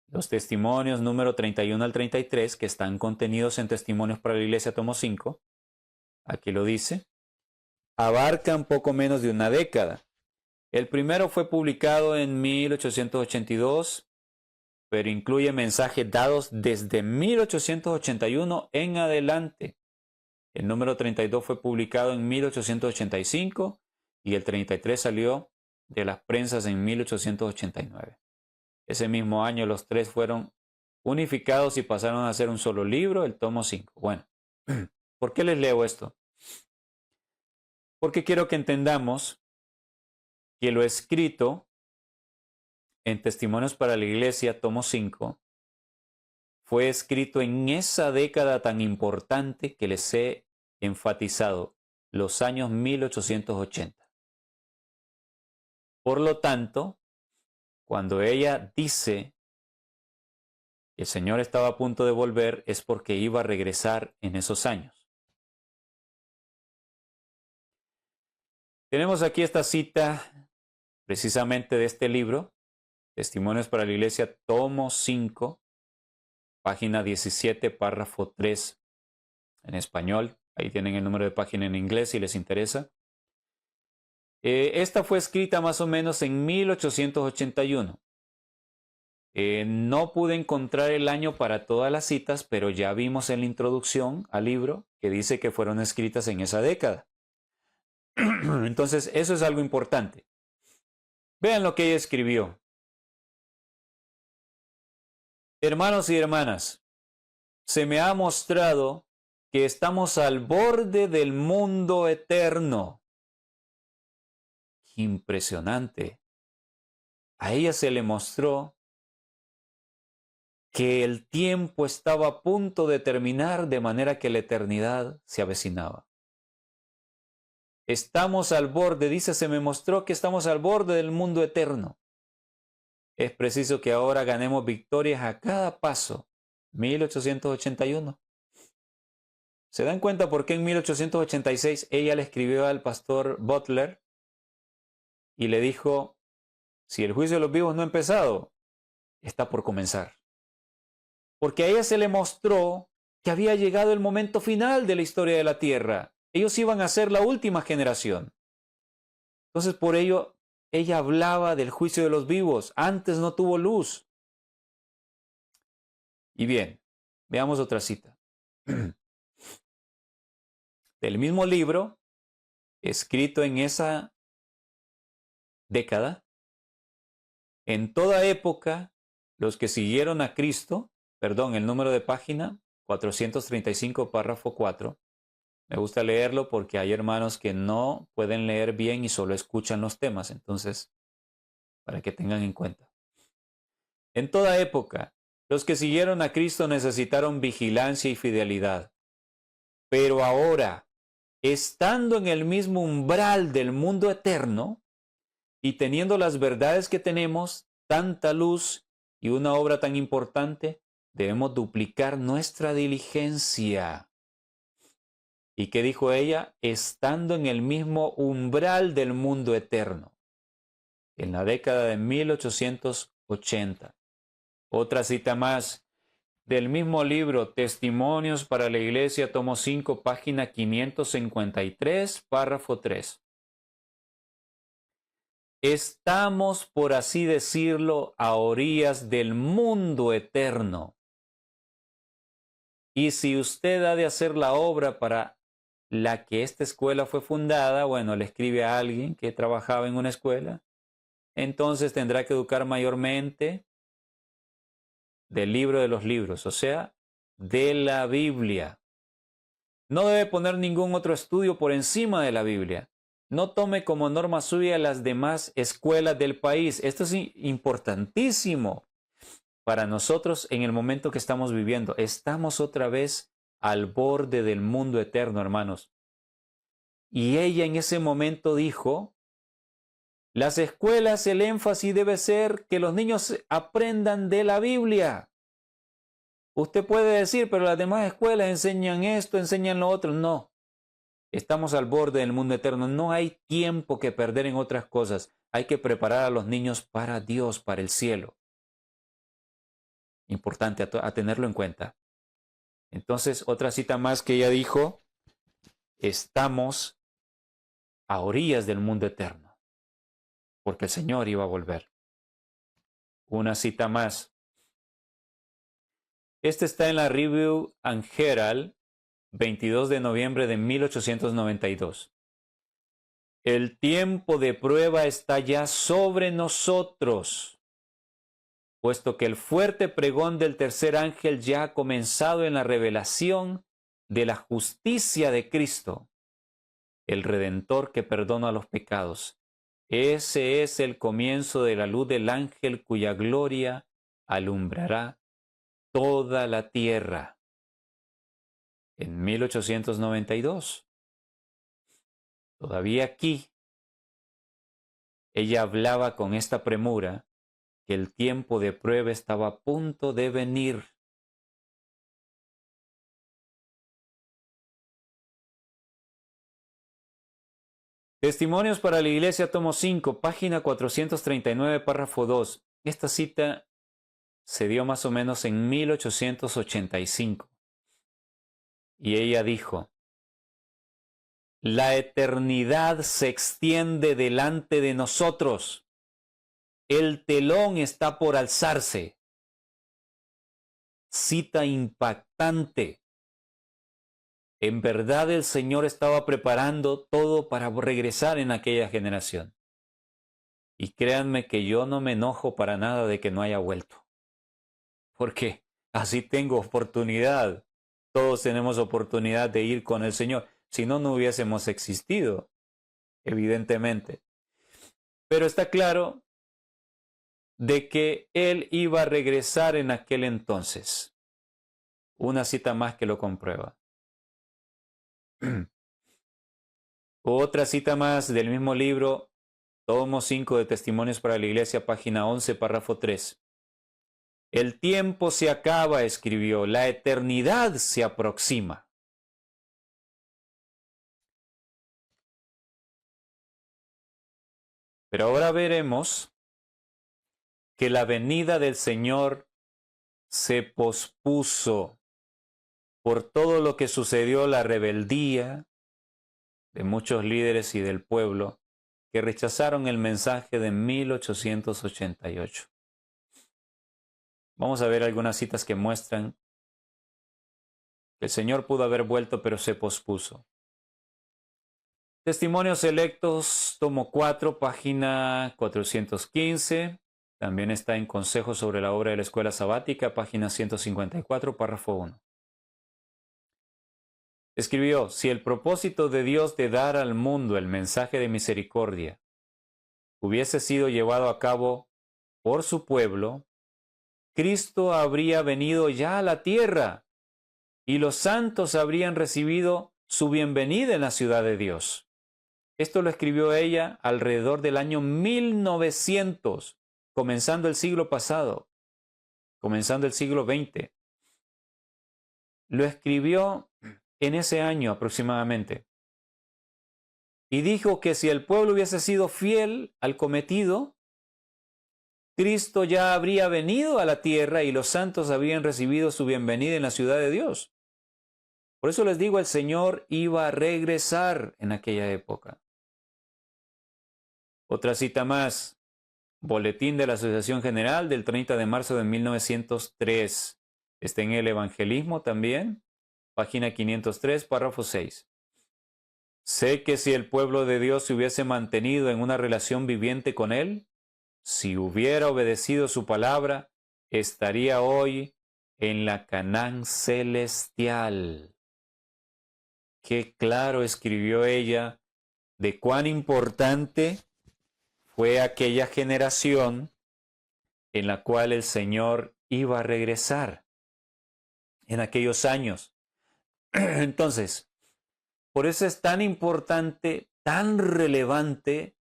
los testimonios número 31 al 33, que están contenidos en Testimonios para la Iglesia, tomo 5, aquí lo dice, abarcan poco menos de una década. El primero fue publicado en 1882, pero incluye mensajes dados desde 1881 en adelante. El número 32 fue publicado en 1885 y el 33 salió de las prensas en 1889. Ese mismo año los tres fueron unificados y pasaron a ser un solo libro, el tomo 5. Bueno, ¿por qué les leo esto? Porque quiero que entendamos que lo escrito en Testimonios para la Iglesia, tomo 5, fue escrito en esa década tan importante que les he enfatizado, los años 1880. Por lo tanto, cuando ella dice que el Señor estaba a punto de volver, es porque iba a regresar en esos años. Tenemos aquí esta cita precisamente de este libro, Testimonios para la Iglesia, tomo 5, página 17, párrafo 3 en español. Ahí tienen el número de página en inglés si les interesa. Esta fue escrita más o menos en 1881. No pude encontrar el año para todas las citas, pero ya vimos en la introducción al libro que dice que fueron escritas en esa década. Entonces, eso es algo importante. Vean lo que ella escribió. Hermanos y hermanas, se me ha mostrado que estamos al borde del mundo eterno. ¡Qué impresionante! A ella se le mostró que el tiempo estaba a punto de terminar, de manera que la eternidad se avecinaba. Estamos al borde, dice, se me mostró que estamos al borde del mundo eterno. Es preciso que ahora ganemos victorias a cada paso. 1881. ¿Se dan cuenta por qué en 1886 ella le escribió al pastor Butler y le dijo, si el juicio de los vivos no ha empezado, está por comenzar? Porque a ella se le mostró que había llegado el momento final de la historia de la tierra. Ellos iban a ser la última generación. Entonces, por ello, ella hablaba del juicio de los vivos. Antes no tuvo luz. Y bien, veamos otra cita. Del mismo libro, escrito en esa década, en toda época, los que siguieron a Cristo, el número de página, 435, párrafo 4. Me gusta leerlo porque hay hermanos que no pueden leer bien y solo escuchan los temas. Entonces, para que tengan en cuenta. En toda época, los que siguieron a Cristo necesitaron vigilancia y fidelidad. Pero ahora, estando en el mismo umbral del mundo eterno y teniendo las verdades que tenemos, tanta luz y una obra tan importante, debemos duplicar nuestra diligencia. ¿Y qué dijo ella? Estando en el mismo umbral del mundo eterno, en la década de 1880. Otra cita más del mismo libro, Testimonios para la Iglesia, tomo 5, página 553, párrafo 3. Estamos, por así decirlo, a orillas del mundo eterno. Y si usted ha de hacer la obra para la que esta escuela fue fundada, bueno, le escribe a alguien que trabajaba en una escuela, entonces tendrá que educar mayormente del libro de los libros, o sea, de la Biblia. No debe poner ningún otro estudio por encima de la Biblia. No tome como norma suya las demás escuelas del país. Esto es importantísimo para nosotros en el momento que estamos viviendo. Estamos otra vez al borde del mundo eterno, hermanos. Y ella en ese momento dijo, las escuelas, el énfasis debe ser que los niños aprendan de la Biblia. Usted puede decir, pero las demás escuelas enseñan esto, enseñan lo otro. No, estamos al borde del mundo eterno. No hay tiempo que perder en otras cosas. Hay que preparar a los niños para Dios, para el cielo. Importante a tenerlo en cuenta. Entonces, otra cita más que ella dijo, estamos a orillas del mundo eterno, porque el Señor iba a volver. Una cita más. Este está en la Review and Herald, 22 de noviembre de 1892. El tiempo de prueba está ya sobre nosotros, puesto que el fuerte pregón del tercer ángel ya ha comenzado en la revelación de la justicia de Cristo, el Redentor que perdona los pecados. Ese es el comienzo de la luz del ángel cuya gloria alumbrará toda la tierra. En 1892. Todavía aquí, ella hablaba con esta premura que el tiempo de prueba estaba a punto de venir. Testimonios para la Iglesia, tomo 5, página 439, párrafo 2. Esta cita se dio más o menos en 1885. Y ella dijo, la eternidad se extiende delante de nosotros. El telón está por alzarse. Cita impactante. En verdad el Señor estaba preparando todo para regresar en aquella generación. Y créanme que yo no me enojo para nada de que no haya vuelto. Porque así tengo oportunidad. Todos tenemos oportunidad de ir con el Señor. Si no, no hubiésemos existido, evidentemente. Pero está claro de que Él iba a regresar en aquel entonces. Una cita más que lo comprueba. Otra cita más del mismo libro, tomo 5 de Testimonios para la Iglesia, página 11, párrafo 3. El tiempo se acaba, escribió, la eternidad se aproxima. Pero ahora veremos que la venida del Señor se pospuso por todo lo que sucedió, la rebeldía de muchos líderes y del pueblo que rechazaron el mensaje de 1888. Vamos a ver algunas citas que muestran que el Señor pudo haber vuelto, pero se pospuso. Testimonios selectos, tomo 4, página 415. También está en Consejos sobre la obra de la Escuela Sabática, página 154, párrafo 1. Escribió, si el propósito de Dios de dar al mundo el mensaje de misericordia hubiese sido llevado a cabo por su pueblo, Cristo habría venido ya a la tierra y los santos habrían recibido su bienvenida en la ciudad de Dios. Esto lo escribió ella alrededor del año 1900, comenzando el siglo pasado, comenzando el siglo XX. Lo escribió en ese año aproximadamente. Y dijo que si el pueblo hubiese sido fiel al cometido, Cristo ya habría venido a la tierra y los santos habrían recibido su bienvenida en la ciudad de Dios. Por eso les digo, el Señor iba a regresar en aquella época. Otra cita más, Boletín de la Asociación General del 30 de marzo de 1903. Está en el Evangelismo también, página 503, párrafo 6. Sé que si el pueblo de Dios se hubiese mantenido en una relación viviente con Él, si hubiera obedecido su palabra, estaría hoy en la Canaán celestial. Qué claro escribió ella de cuán importante fue aquella generación en la cual el Señor iba a regresar en aquellos años. Entonces, por eso es tan importante, tan relevante,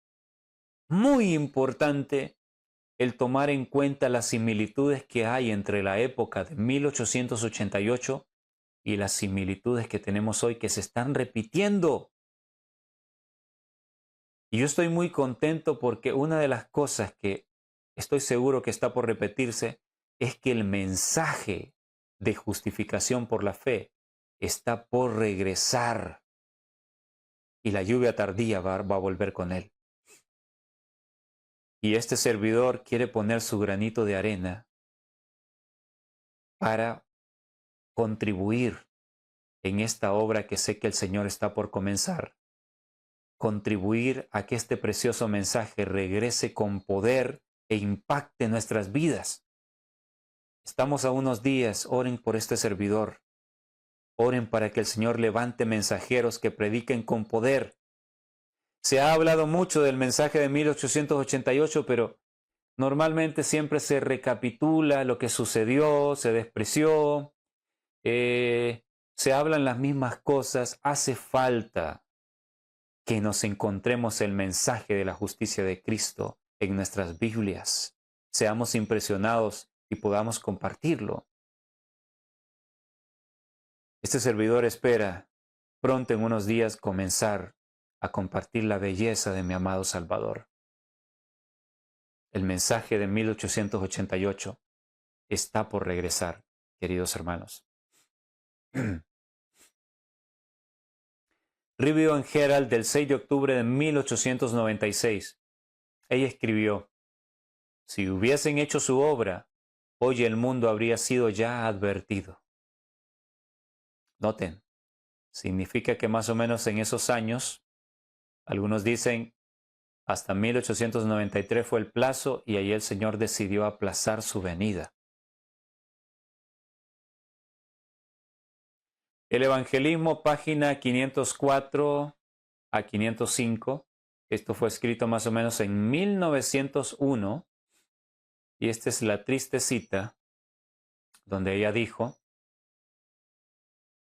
muy importante el tomar en cuenta las similitudes que hay entre la época de 1888 y las similitudes que tenemos hoy que se están repitiendo. Y yo estoy muy contento porque una de las cosas que estoy seguro que está por repetirse es que el mensaje de justificación por la fe está por regresar y la lluvia tardía va a volver con él. Y este servidor quiere poner su granito de arena para contribuir en esta obra que sé que el Señor está por comenzar. Contribuir a que este precioso mensaje regrese con poder e impacte nuestras vidas. Estamos a unos días, oren por este servidor. Oren para que el Señor levante mensajeros que prediquen con poder. Se ha hablado mucho del mensaje de 1888, pero normalmente siempre se recapitula lo que sucedió, se despreció, se hablan las mismas cosas. Hace falta que nos encontremos el mensaje de la justicia de Cristo en nuestras Biblias, seamos impresionados y podamos compartirlo. Este servidor espera pronto en unos días comenzar a compartir la belleza de mi amado Salvador. El mensaje de 1888 está por regresar, queridos hermanos. Review and Herald del 6 de octubre de 1896. Ella escribió: si hubiesen hecho su obra, hoy el mundo habría sido ya advertido. Noten, significa que más o menos en esos años, algunos dicen hasta 1893 fue el plazo y ahí el Señor decidió aplazar su venida. El Evangelismo, página 504 a 505. Esto fue escrito más o menos en 1901. Y esta es la triste cita donde ella dijo: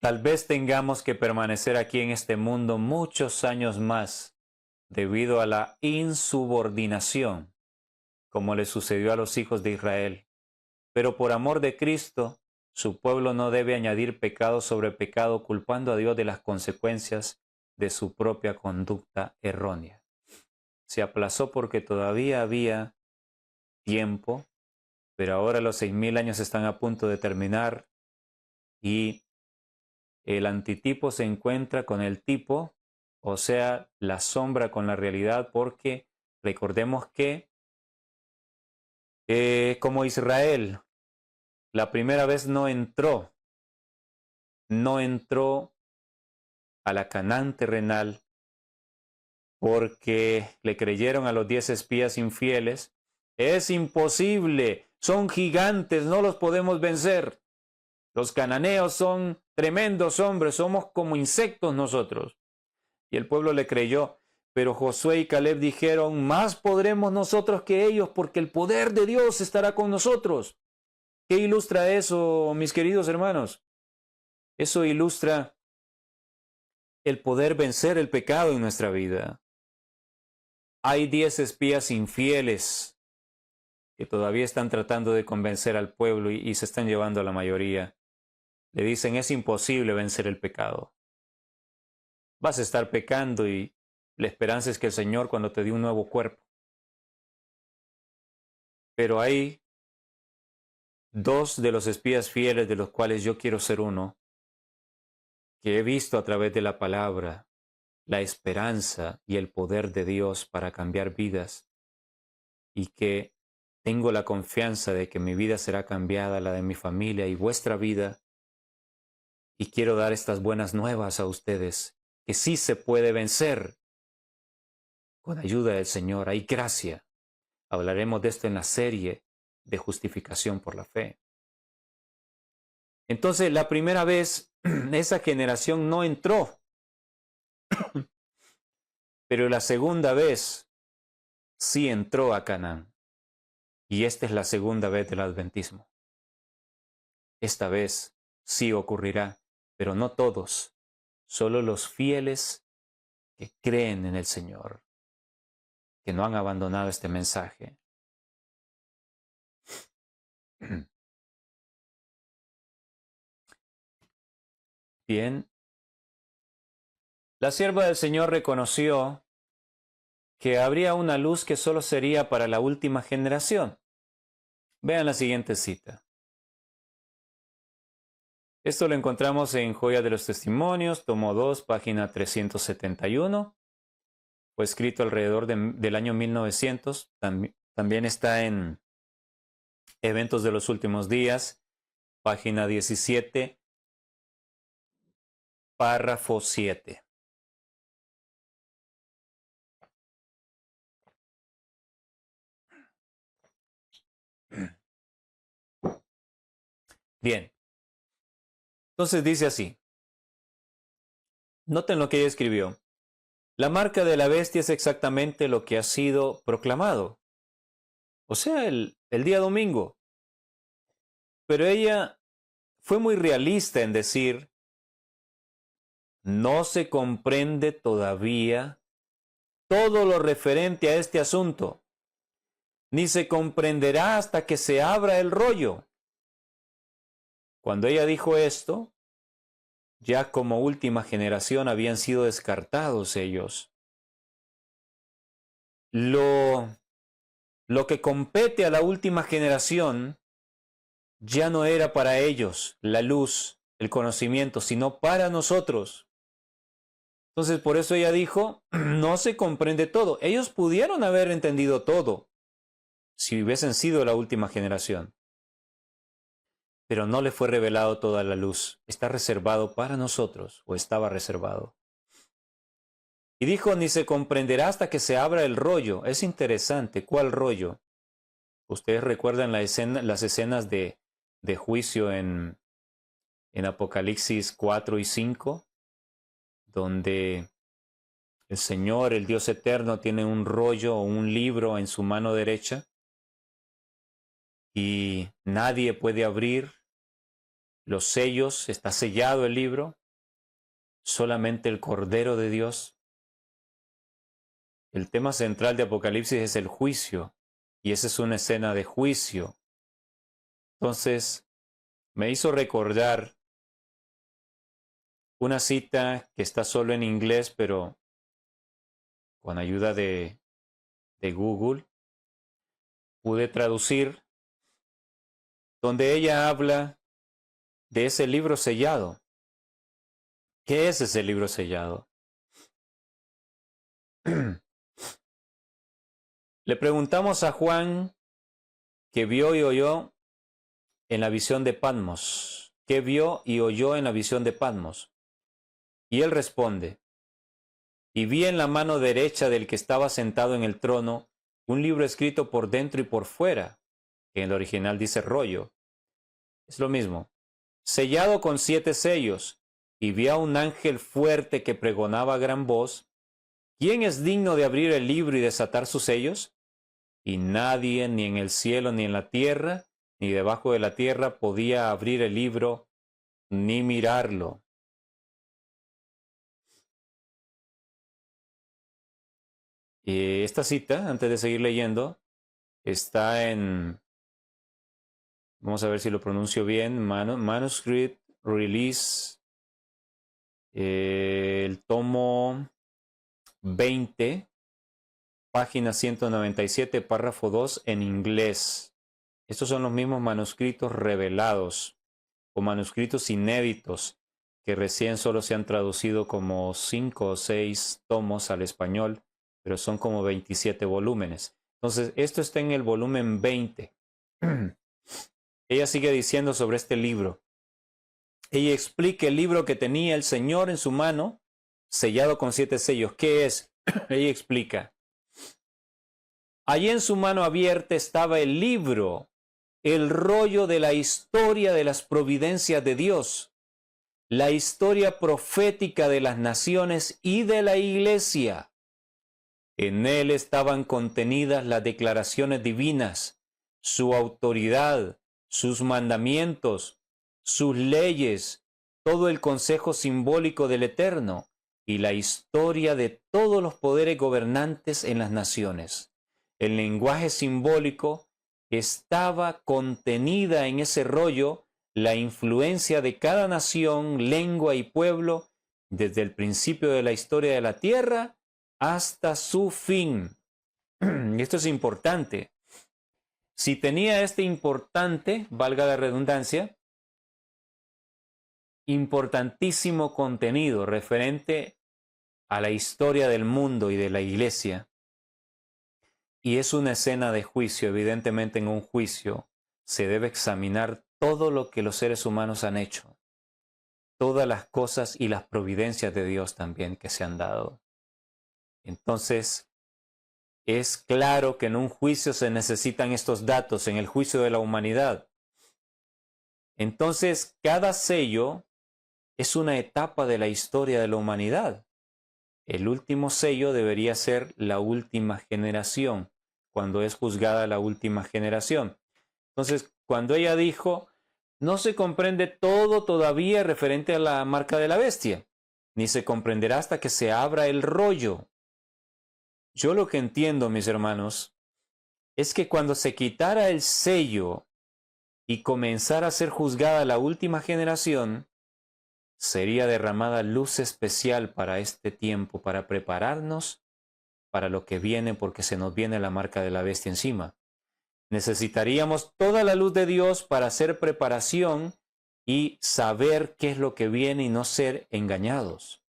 tal vez tengamos que permanecer aquí en este mundo muchos años más debido a la insubordinación, como le sucedió a los hijos de Israel. Pero por amor de Cristo, su pueblo no debe añadir pecado sobre pecado, culpando a Dios de las consecuencias de su propia conducta errónea. Se aplazó porque todavía había tiempo, pero ahora los 6,000 años están a punto de terminar y el antitipo se encuentra con el tipo, o sea, la sombra con la realidad, porque recordemos que como Israel la primera vez no entró a la Canaán terrenal porque le creyeron a los 10 espías infieles. Es imposible, son gigantes, no los podemos vencer. Los cananeos son tremendos hombres, somos como insectos nosotros. Y el pueblo le creyó, pero Josué y Caleb dijeron: más podremos nosotros que ellos, porque el poder de Dios estará con nosotros. ¿Qué ilustra eso, mis queridos hermanos? Eso ilustra el poder vencer el pecado en nuestra vida. Hay 10 espías infieles que todavía están tratando de convencer al pueblo y se están llevando a la mayoría. Le dicen: es imposible vencer el pecado. vas a estar pecando y la esperanza es que el Señor cuando te dé un nuevo cuerpo. Pero hay dos de los espías fieles de los cuales yo quiero ser uno, que he visto a través de la palabra la esperanza y el poder de Dios para cambiar vidas y que tengo la confianza de que mi vida será cambiada, la de mi familia y vuestra vida. Y quiero dar estas buenas nuevas a ustedes, que sí se puede vencer con ayuda del Señor. Hay gracia. Hablaremos de esto en la serie de justificación por la fe. Entonces, la primera vez, esa generación no entró. Pero la segunda vez, sí entró a Canaán. Y esta es la segunda vez del adventismo. Esta vez sí ocurrirá, pero no todos, solo los fieles que creen en el Señor, que no han abandonado este mensaje. Bien. La sierva del Señor reconoció que habría una luz que solo sería para la última generación. Vean la siguiente cita. Esto lo encontramos en Joya de los Testimonios, tomo 2, página 371. Fue escrito alrededor del año 1900. También está en Eventos de los Últimos Días, página 17, párrafo 7. Bien. Entonces dice así. Noten lo que ella escribió. La marca de la bestia es exactamente lo que ha sido proclamado. O sea, el día domingo. Pero ella fue muy realista en decir, no se comprende todavía todo lo referente a este asunto, ni se comprenderá hasta que se abra el rollo. Cuando ella dijo esto, ya como última generación habían sido descartados ellos. Lo que compete a la última generación ya no era para ellos la luz, el conocimiento, sino para nosotros. Entonces, por eso ella dijo, no se comprende todo. Ellos pudieron haber entendido todo si hubiesen sido la última generación. Pero no le fue revelado toda la luz. Está reservado para nosotros, o estaba reservado. Y dijo, ni se comprenderá hasta que se abra el rollo. Es interesante, ¿cuál rollo? Ustedes recuerdan las escenas de juicio en Apocalipsis 4 y 5, donde el Señor, el Dios eterno, tiene un rollo o un libro en su mano derecha y nadie puede abrir los sellos, está sellado el libro, solamente el Cordero de Dios. El tema central de Apocalipsis es el juicio, y esa es una escena de juicio. Entonces, me hizo recordar una cita que está solo en inglés, pero con ayuda de Google, pude traducir, donde ella habla de ese libro sellado. ¿Qué es ese libro sellado? Le preguntamos a Juan, que vio y oyó en la visión de Patmos. ¿Qué vio y oyó en la visión de Patmos? Y él responde, y vi en la mano derecha del que estaba sentado en el trono un libro escrito por dentro y por fuera, que en el original dice rollo. Es lo mismo. Sellado con 7 sellos, y vi a un ángel fuerte que pregonaba a gran voz, ¿quién es digno de abrir el libro y desatar sus sellos? Y nadie, ni en el cielo, ni en la tierra, ni debajo de la tierra, podía abrir el libro, ni mirarlo. Y esta cita, antes de seguir leyendo, está en, vamos a ver si lo pronuncio bien, Manuscript Release El tomo 20, página 197, párrafo 2 en inglés. Estos son los mismos manuscritos revelados o manuscritos inéditos que recién solo se han traducido como 5 o 6 tomos al español, pero son como 27 volúmenes. Entonces, esto está en el volumen 20. Ella sigue diciendo sobre este libro. Ella explica el libro que tenía el Señor en su mano, sellado con 7 sellos. ¿Qué es? Ella explica. Allí en su mano abierta estaba el libro, el rollo de la historia de las providencias de Dios, la historia profética de las naciones y de la iglesia. En él estaban contenidas las declaraciones divinas, su autoridad, sus mandamientos, sus leyes, todo el consejo simbólico del Eterno y la historia de todos los poderes gobernantes en las naciones. El lenguaje simbólico estaba contenida en ese rollo la influencia de cada nación, lengua y pueblo desde el principio de la historia de la tierra hasta su fin. Y esto es importante. Si tenía este importante, valga la redundancia, importantísimo contenido referente a la historia del mundo y de la iglesia, y es una escena de juicio, evidentemente en un juicio se debe examinar todo lo que los seres humanos han hecho, todas las cosas y las providencias de Dios también que se han dado. Entonces, es claro que en un juicio se necesitan estos datos, en el juicio de la humanidad. Entonces, cada sello es una etapa de la historia de la humanidad. El último sello debería ser la última generación, cuando es juzgada la última generación. Entonces, cuando ella dijo, no se comprende todo todavía referente a la marca de la bestia, ni se comprenderá hasta que se abra el rollo. Yo lo que entiendo, mis hermanos, es que cuando se quitara el sello y comenzara a ser juzgada la última generación, sería derramada luz especial para este tiempo, para prepararnos para lo que viene, porque se nos viene la marca de la bestia encima. Necesitaríamos toda la luz de Dios para hacer preparación y saber qué es lo que viene y no ser engañados.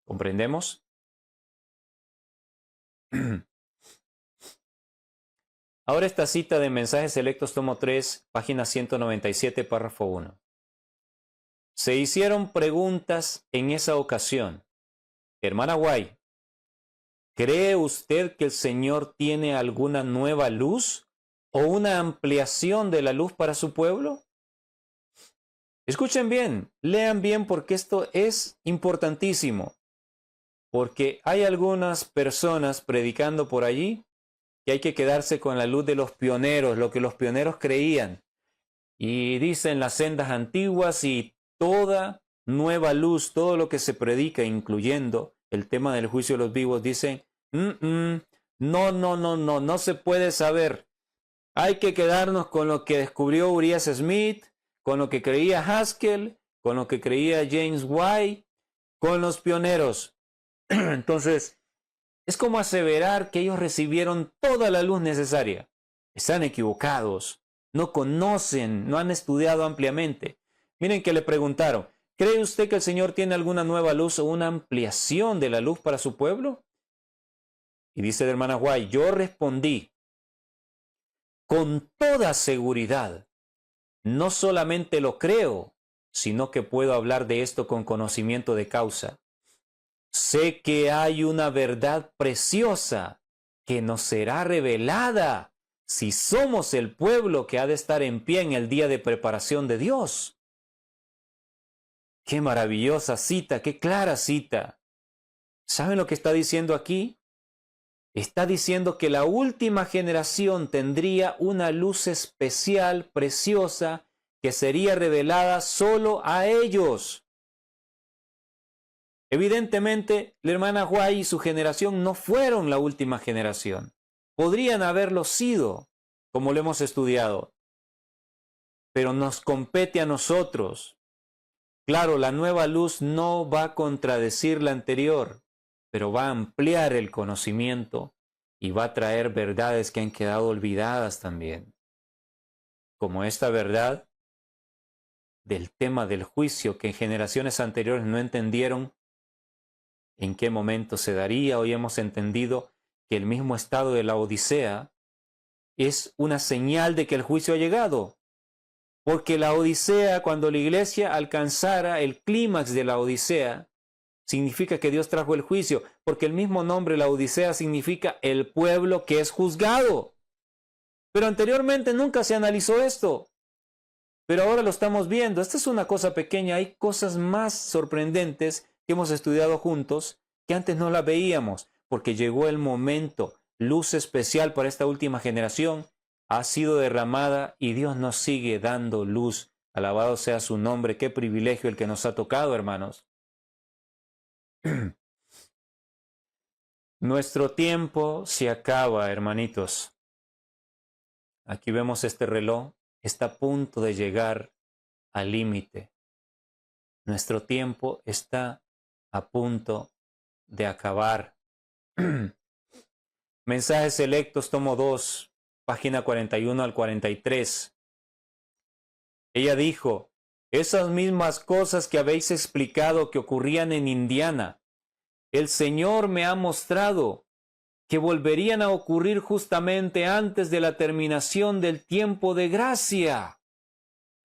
¿Comprendemos? Ahora esta cita de Mensajes Selectos, tomo 3, página 197, párrafo 1. Se hicieron preguntas en esa ocasión. Hermana Guay, ¿cree usted que el Señor tiene alguna nueva luz o una ampliación de la luz para su pueblo? Escuchen bien, lean bien porque esto es importantísimo. Porque hay algunas personas predicando por allí que hay que quedarse con la luz de los pioneros, lo que los pioneros creían. Y dicen las sendas antiguas y toda nueva luz, todo lo que se predica, incluyendo el tema del juicio de los vivos, dicen, no se puede saber. Hay que quedarnos con lo que descubrió Urias Smith, con lo que creía Haskell, con lo que creía James White, con los pioneros. Entonces, es como aseverar que ellos recibieron toda la luz necesaria. Están equivocados, no conocen, no han estudiado ampliamente. Miren que le preguntaron, ¿cree usted que el Señor tiene alguna nueva luz o una ampliación de la luz para su pueblo? Y dice la hermana White, yo respondí, con toda seguridad, no solamente lo creo, sino que puedo hablar de esto con conocimiento de causa. Sé que hay una verdad preciosa que nos será revelada si somos el pueblo que ha de estar en pie en el día de preparación de Dios. Qué maravillosa cita, qué clara cita. ¿Saben lo que está diciendo aquí? Está diciendo que la última generación tendría una luz especial, preciosa, que sería revelada solo a ellos. Evidentemente, la hermana White y su generación no fueron la última generación. Podrían haberlo sido, como lo hemos estudiado. Pero nos compete a nosotros. Claro, la nueva luz no va a contradecir la anterior, pero va a ampliar el conocimiento y va a traer verdades que han quedado olvidadas también, como esta verdad del tema del juicio que en generaciones anteriores no entendieron en qué momento se daría. Hoy hemos entendido que el mismo estado de la Odisea es una señal de que el juicio ha llegado. Porque la Odisea, cuando la iglesia alcanzara el clímax de la Odisea, significa que Dios trajo el juicio, porque el mismo nombre, la Odisea, significa el pueblo que es juzgado. Pero anteriormente nunca se analizó esto. Pero ahora lo estamos viendo. Esta es una cosa pequeña. Hay cosas más sorprendentes que hemos estudiado juntos que antes no las veíamos, porque llegó el momento. Luz especial para esta última generación ha sido derramada y Dios nos sigue dando luz. Alabado sea su nombre. Qué privilegio el que nos ha tocado, hermanos. Nuestro tiempo se acaba, hermanitos. Aquí vemos este reloj. Está a punto de llegar al límite. Nuestro tiempo está a punto de acabar. Mensajes selectos, tomo 2, página 41 al 43. Ella dijo, esas mismas cosas que habéis explicado que ocurrían en Indiana, el Señor me ha mostrado que volverían a ocurrir justamente antes de la terminación del tiempo de gracia.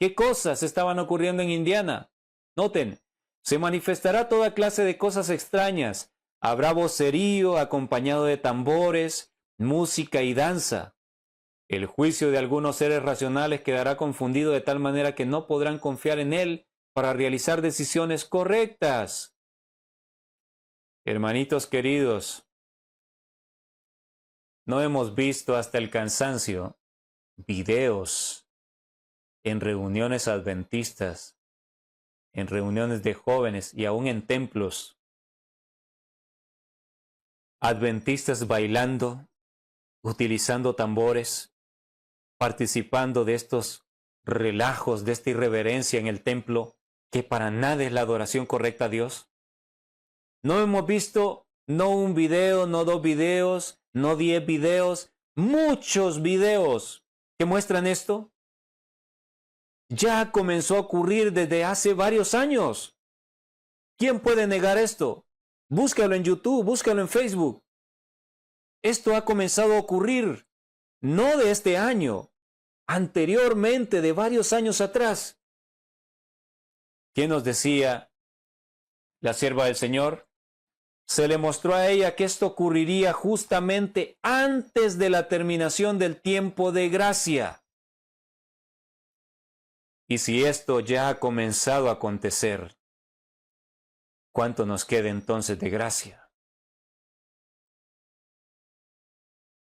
¿Qué cosas estaban ocurriendo en Indiana? Noten, se manifestará toda clase de cosas extrañas. Habrá vocerío acompañado de tambores, música y danza. El juicio de algunos seres racionales quedará confundido de tal manera que no podrán confiar en él para realizar decisiones correctas. Hermanitos queridos, no hemos visto hasta el cansancio videos en reuniones adventistas, en reuniones de jóvenes y aún en templos, adventistas bailando, utilizando tambores, participando de estos relajos, de esta irreverencia en el templo, que para nada es la adoración correcta a Dios. No hemos visto no un video, no 2 videos, no 10 videos, muchos videos que muestran esto. Ya comenzó a ocurrir desde hace varios años. ¿Quién puede negar esto? Búscalo en YouTube, búscalo en Facebook. Esto ha comenzado a ocurrir, no de este año, anteriormente, de varios años atrás. ¿Quién nos decía la sierva del Señor? Se le mostró a ella que esto ocurriría justamente antes de la terminación del tiempo de gracia. Y si esto ya ha comenzado a acontecer, ¿cuánto nos queda entonces de gracia?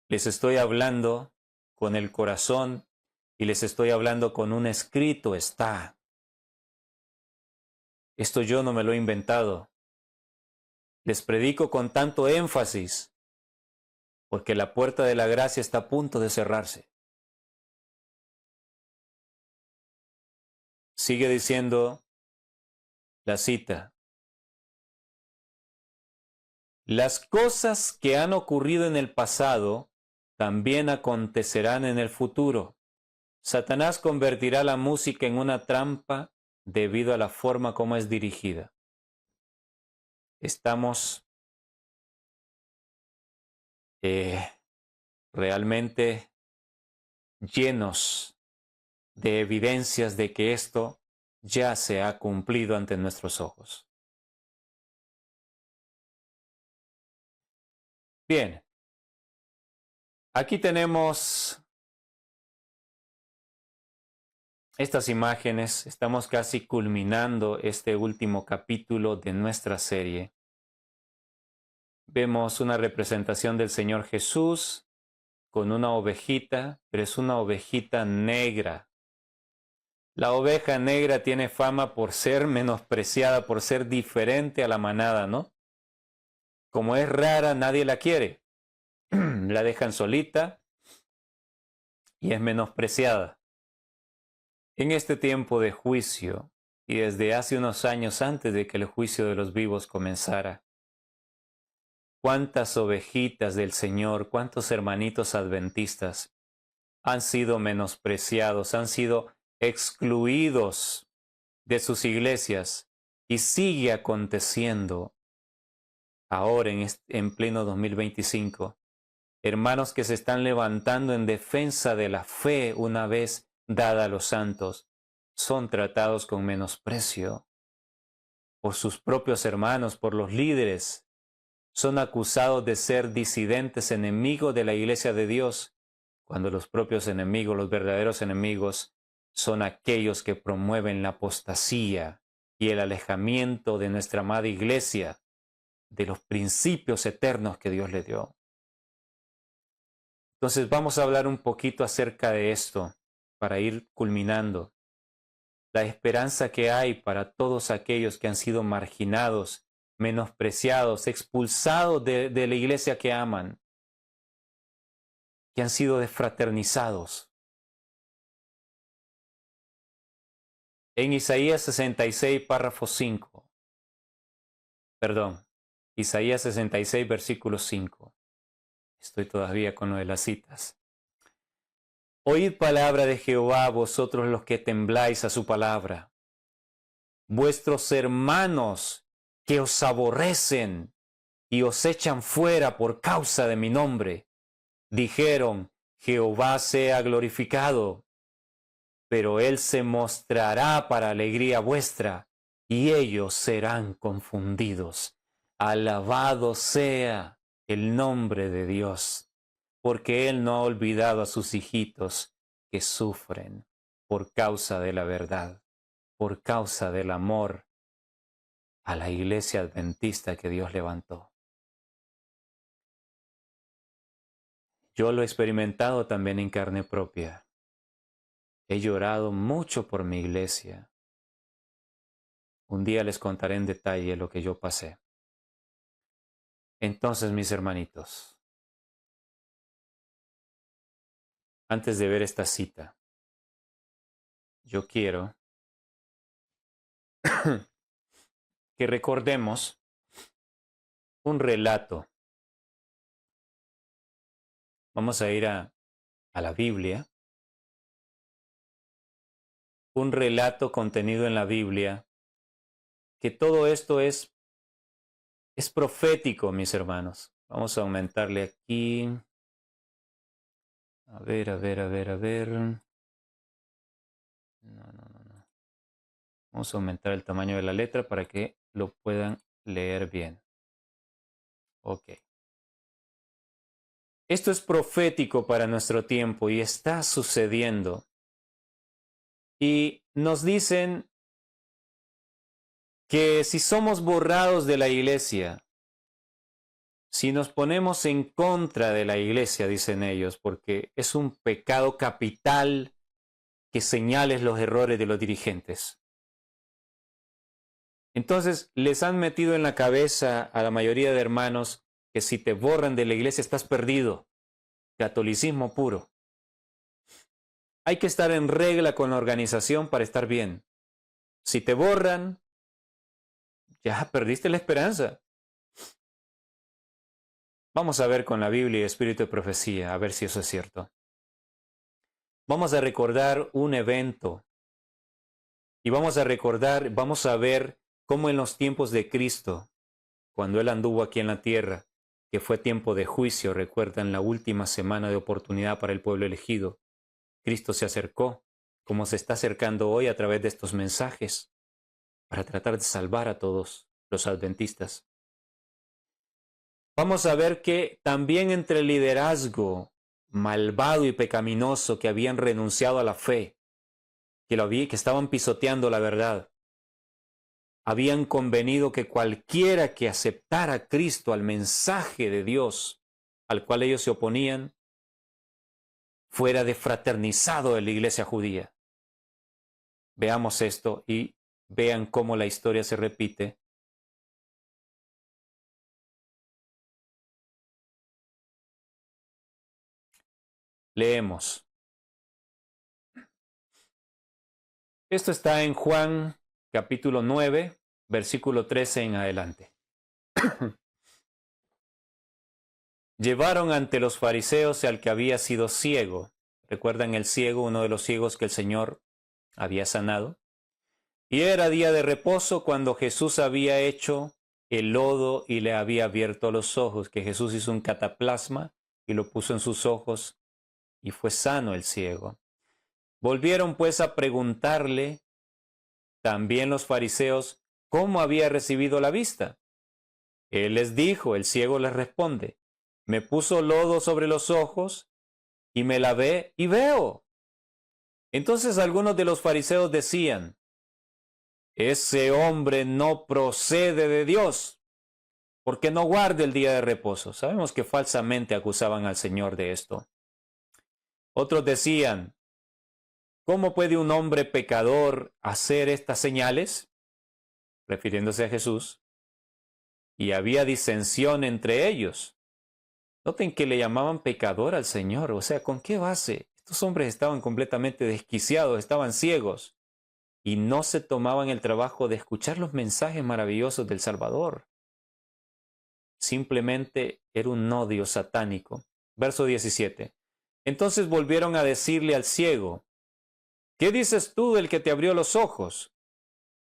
Les estoy hablando con el corazón y les estoy hablando con un escrito está. Esto yo no me lo he inventado. Les predico con tanto énfasis porque la puerta de la gracia está a punto de cerrarse. Sigue diciendo la cita. Las cosas que han ocurrido en el pasado también acontecerán en el futuro. Satanás convertirá la música en una trampa debido a la forma como es dirigida. Estamos realmente llenos de evidencias de que esto ya se ha cumplido ante nuestros ojos. Bien, aquí tenemos estas imágenes. Estamos casi culminando este último capítulo de nuestra serie. Vemos una representación del Señor Jesús con una ovejita, pero es una ovejita negra. La oveja negra tiene fama por ser menospreciada, por ser diferente a la manada, ¿no? Como es rara, nadie la quiere. La dejan solita y es menospreciada. En este tiempo de juicio, y desde hace unos años antes de que el juicio de los vivos comenzara. Cuántas ovejitas del Señor, cuántos hermanitos adventistas han sido menospreciados, han sido excluidos de sus iglesias, y sigue aconteciendo ahora en pleno 2025. Hermanos que se están levantando en defensa de la fe una vez dada a los santos, son tratados con menosprecio por sus propios hermanos, por los líderes. Son acusados de ser disidentes, enemigos de la iglesia de Dios, cuando los propios enemigos, los verdaderos enemigos, son aquellos que promueven la apostasía y el alejamiento de nuestra amada iglesia de los principios eternos que Dios le dio. Entonces vamos a hablar un poquito acerca de esto para ir culminando. La esperanza que hay para todos aquellos que han sido marginados, menospreciados, expulsados de la iglesia que aman, que han sido desfraternizados. En Isaías 66, párrafo 5. Isaías 66, versículo 5. Estoy todavía con lo de las citas. Oíd palabra de Jehová, vosotros los que tembláis a su palabra. Vuestros hermanos que os aborrecen y os echan fuera por causa de mi nombre, dijeron, Jehová sea glorificado. Pero él se mostrará para alegría vuestra, y ellos serán confundidos. Alabado sea el nombre de Dios, porque él no ha olvidado a sus hijitos que sufren por causa de la verdad, por causa del amor a la iglesia adventista que Dios levantó. Yo lo he experimentado también en carne propia. He llorado mucho por mi iglesia. Un día les contaré en detalle lo que yo pasé. Entonces, mis hermanitos, antes de ver esta cita, yo quiero que recordemos un relato. Vamos a ir a la Biblia. Un relato contenido en la Biblia, que todo esto es profético, mis hermanos. Vamos a aumentarle aquí. A ver. No. Vamos a aumentar el tamaño de la letra para que lo puedan leer bien. Ok. Esto es profético para nuestro tiempo y está sucediendo. Y nos dicen que si somos borrados de la iglesia, si nos ponemos en contra de la iglesia, dicen ellos, porque es un pecado capital que señales los errores de los dirigentes. Entonces les han metido en la cabeza a la mayoría de hermanos que si te borran de la iglesia estás perdido. Catolicismo puro. Hay que estar en regla con la organización para estar bien. Si te borran, ya perdiste la esperanza. Vamos a ver con la Biblia y Espíritu de Profecía, a ver si eso es cierto. Vamos a recordar un evento. Y vamos a ver cómo en los tiempos de Cristo, cuando Él anduvo aquí en la tierra, que fue tiempo de juicio, recuerdan la última semana de oportunidad para el pueblo elegido, Cristo se acercó, como se está acercando hoy a través de estos mensajes, para tratar de salvar a todos los adventistas. Vamos a ver que también entre el liderazgo malvado y pecaminoso que habían renunciado a la fe, que estaban pisoteando la verdad, habían convenido que cualquiera que aceptara a Cristo, al mensaje de Dios al cual ellos se oponían, fuera defraternizado de la iglesia judía. Veamos esto y vean cómo la historia se repite. Leemos. Esto está en Juan capítulo 9, versículo 13 en adelante. Llevaron ante los fariseos al que había sido ciego. ¿Recuerdan el ciego, uno de los ciegos que el Señor había sanado? Y era día de reposo cuando Jesús había hecho el lodo y le había abierto los ojos, que Jesús hizo un cataplasma y lo puso en sus ojos y fue sano el ciego. Volvieron pues a preguntarle también los fariseos cómo había recibido la vista. Él les dijo, el ciego les responde, me puso lodo sobre los ojos y me lavé y veo. Entonces algunos de los fariseos decían, ese hombre no procede de Dios, porque no guarda el día de reposo. Sabemos que falsamente acusaban al Señor de esto. Otros decían, ¿cómo puede un hombre pecador hacer estas señales? Refiriéndose a Jesús. Y había disensión entre ellos. Noten que le llamaban pecador al Señor. O sea, ¿con qué base? Estos hombres estaban completamente desquiciados, estaban ciegos. Y no se tomaban el trabajo de escuchar los mensajes maravillosos del Salvador. Simplemente era un odio satánico. Verso 17. Entonces volvieron a decirle al ciego, ¿qué dices tú del que te abrió los ojos?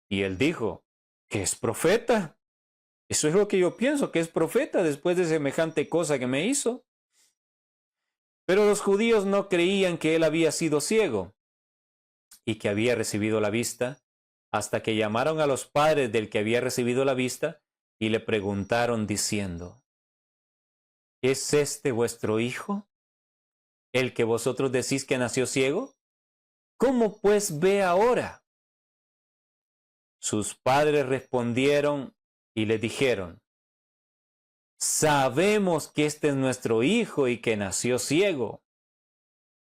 Y él dijo, ¿que es profeta? Eso es lo que yo pienso, que es profeta después de semejante cosa que me hizo. Pero los judíos no creían que él había sido ciego y que había recibido la vista, hasta que llamaron a los padres del que había recibido la vista y le preguntaron diciendo, ¿es este vuestro hijo, el que vosotros decís que nació ciego? ¿Cómo pues ve ahora? Sus padres respondieron y le dijeron, sabemos que este es nuestro hijo y que nació ciego,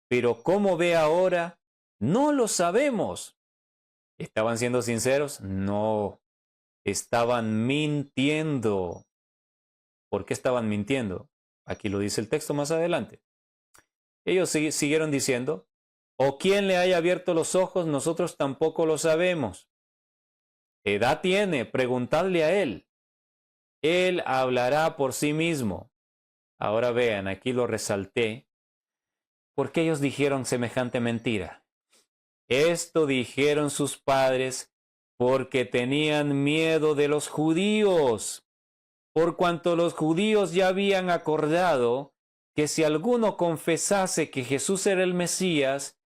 pero cómo ve ahora, no lo sabemos. ¿Estaban siendo sinceros? No, estaban mintiendo. ¿Por qué estaban mintiendo? Aquí lo dice el texto más adelante. Ellos siguieron diciendo, o quien le haya abierto los ojos, nosotros tampoco lo sabemos. Edad tiene, preguntadle a él. Él hablará por sí mismo. Ahora vean, aquí lo resalté, porque ellos dijeron semejante mentira. Esto dijeron sus padres porque tenían miedo de los judíos, por cuanto los judíos ya habían acordado que si alguno confesase que Jesús era el Mesías,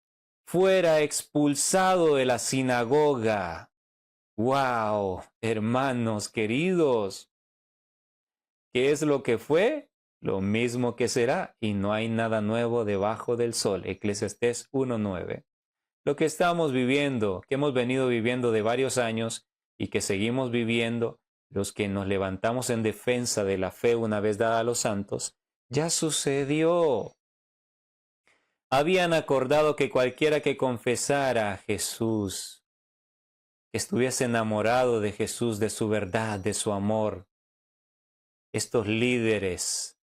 fuera expulsado de la sinagoga. ¡Wow! Hermanos queridos, ¿qué es lo que fue? Lo mismo que será, y no hay nada nuevo debajo del sol. Eclesiastés 1:9. Lo que estamos viviendo, que hemos venido viviendo de varios años y que seguimos viviendo, los que nos levantamos en defensa de la fe una vez dada a los santos, ya sucedió. Habían acordado que cualquiera que confesara a Jesús, que estuviese enamorado de Jesús, de su verdad, de su amor, estos líderes,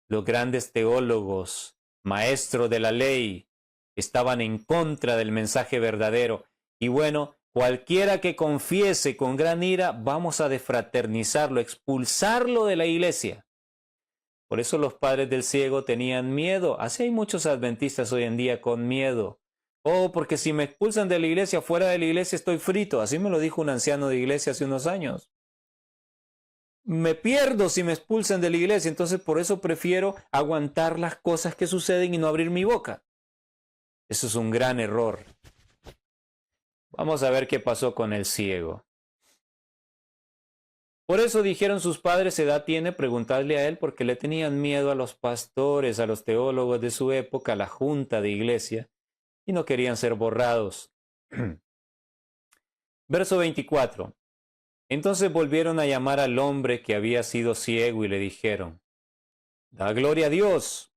los grandes teólogos, maestros de la ley, estaban en contra del mensaje verdadero. Y bueno, cualquiera que confiese con gran ira, vamos a defraternizarlo, expulsarlo de la iglesia. Por eso los padres del ciego tenían miedo. Así hay muchos adventistas hoy en día con miedo. Oh, porque si me expulsan de la iglesia, fuera de la iglesia estoy frito. Así me lo dijo un anciano de iglesia hace unos años. Me pierdo si me expulsan de la iglesia, entonces por eso prefiero aguantar las cosas que suceden y no abrir mi boca. Eso es un gran error. Vamos a ver qué pasó con el ciego. Por eso dijeron sus padres, edad tiene, preguntadle a él, porque le tenían miedo a los pastores, a los teólogos de su época, a la junta de iglesia, y no querían ser borrados. Verso 24. Entonces volvieron a llamar al hombre que había sido ciego y le dijeron, da gloria a Dios.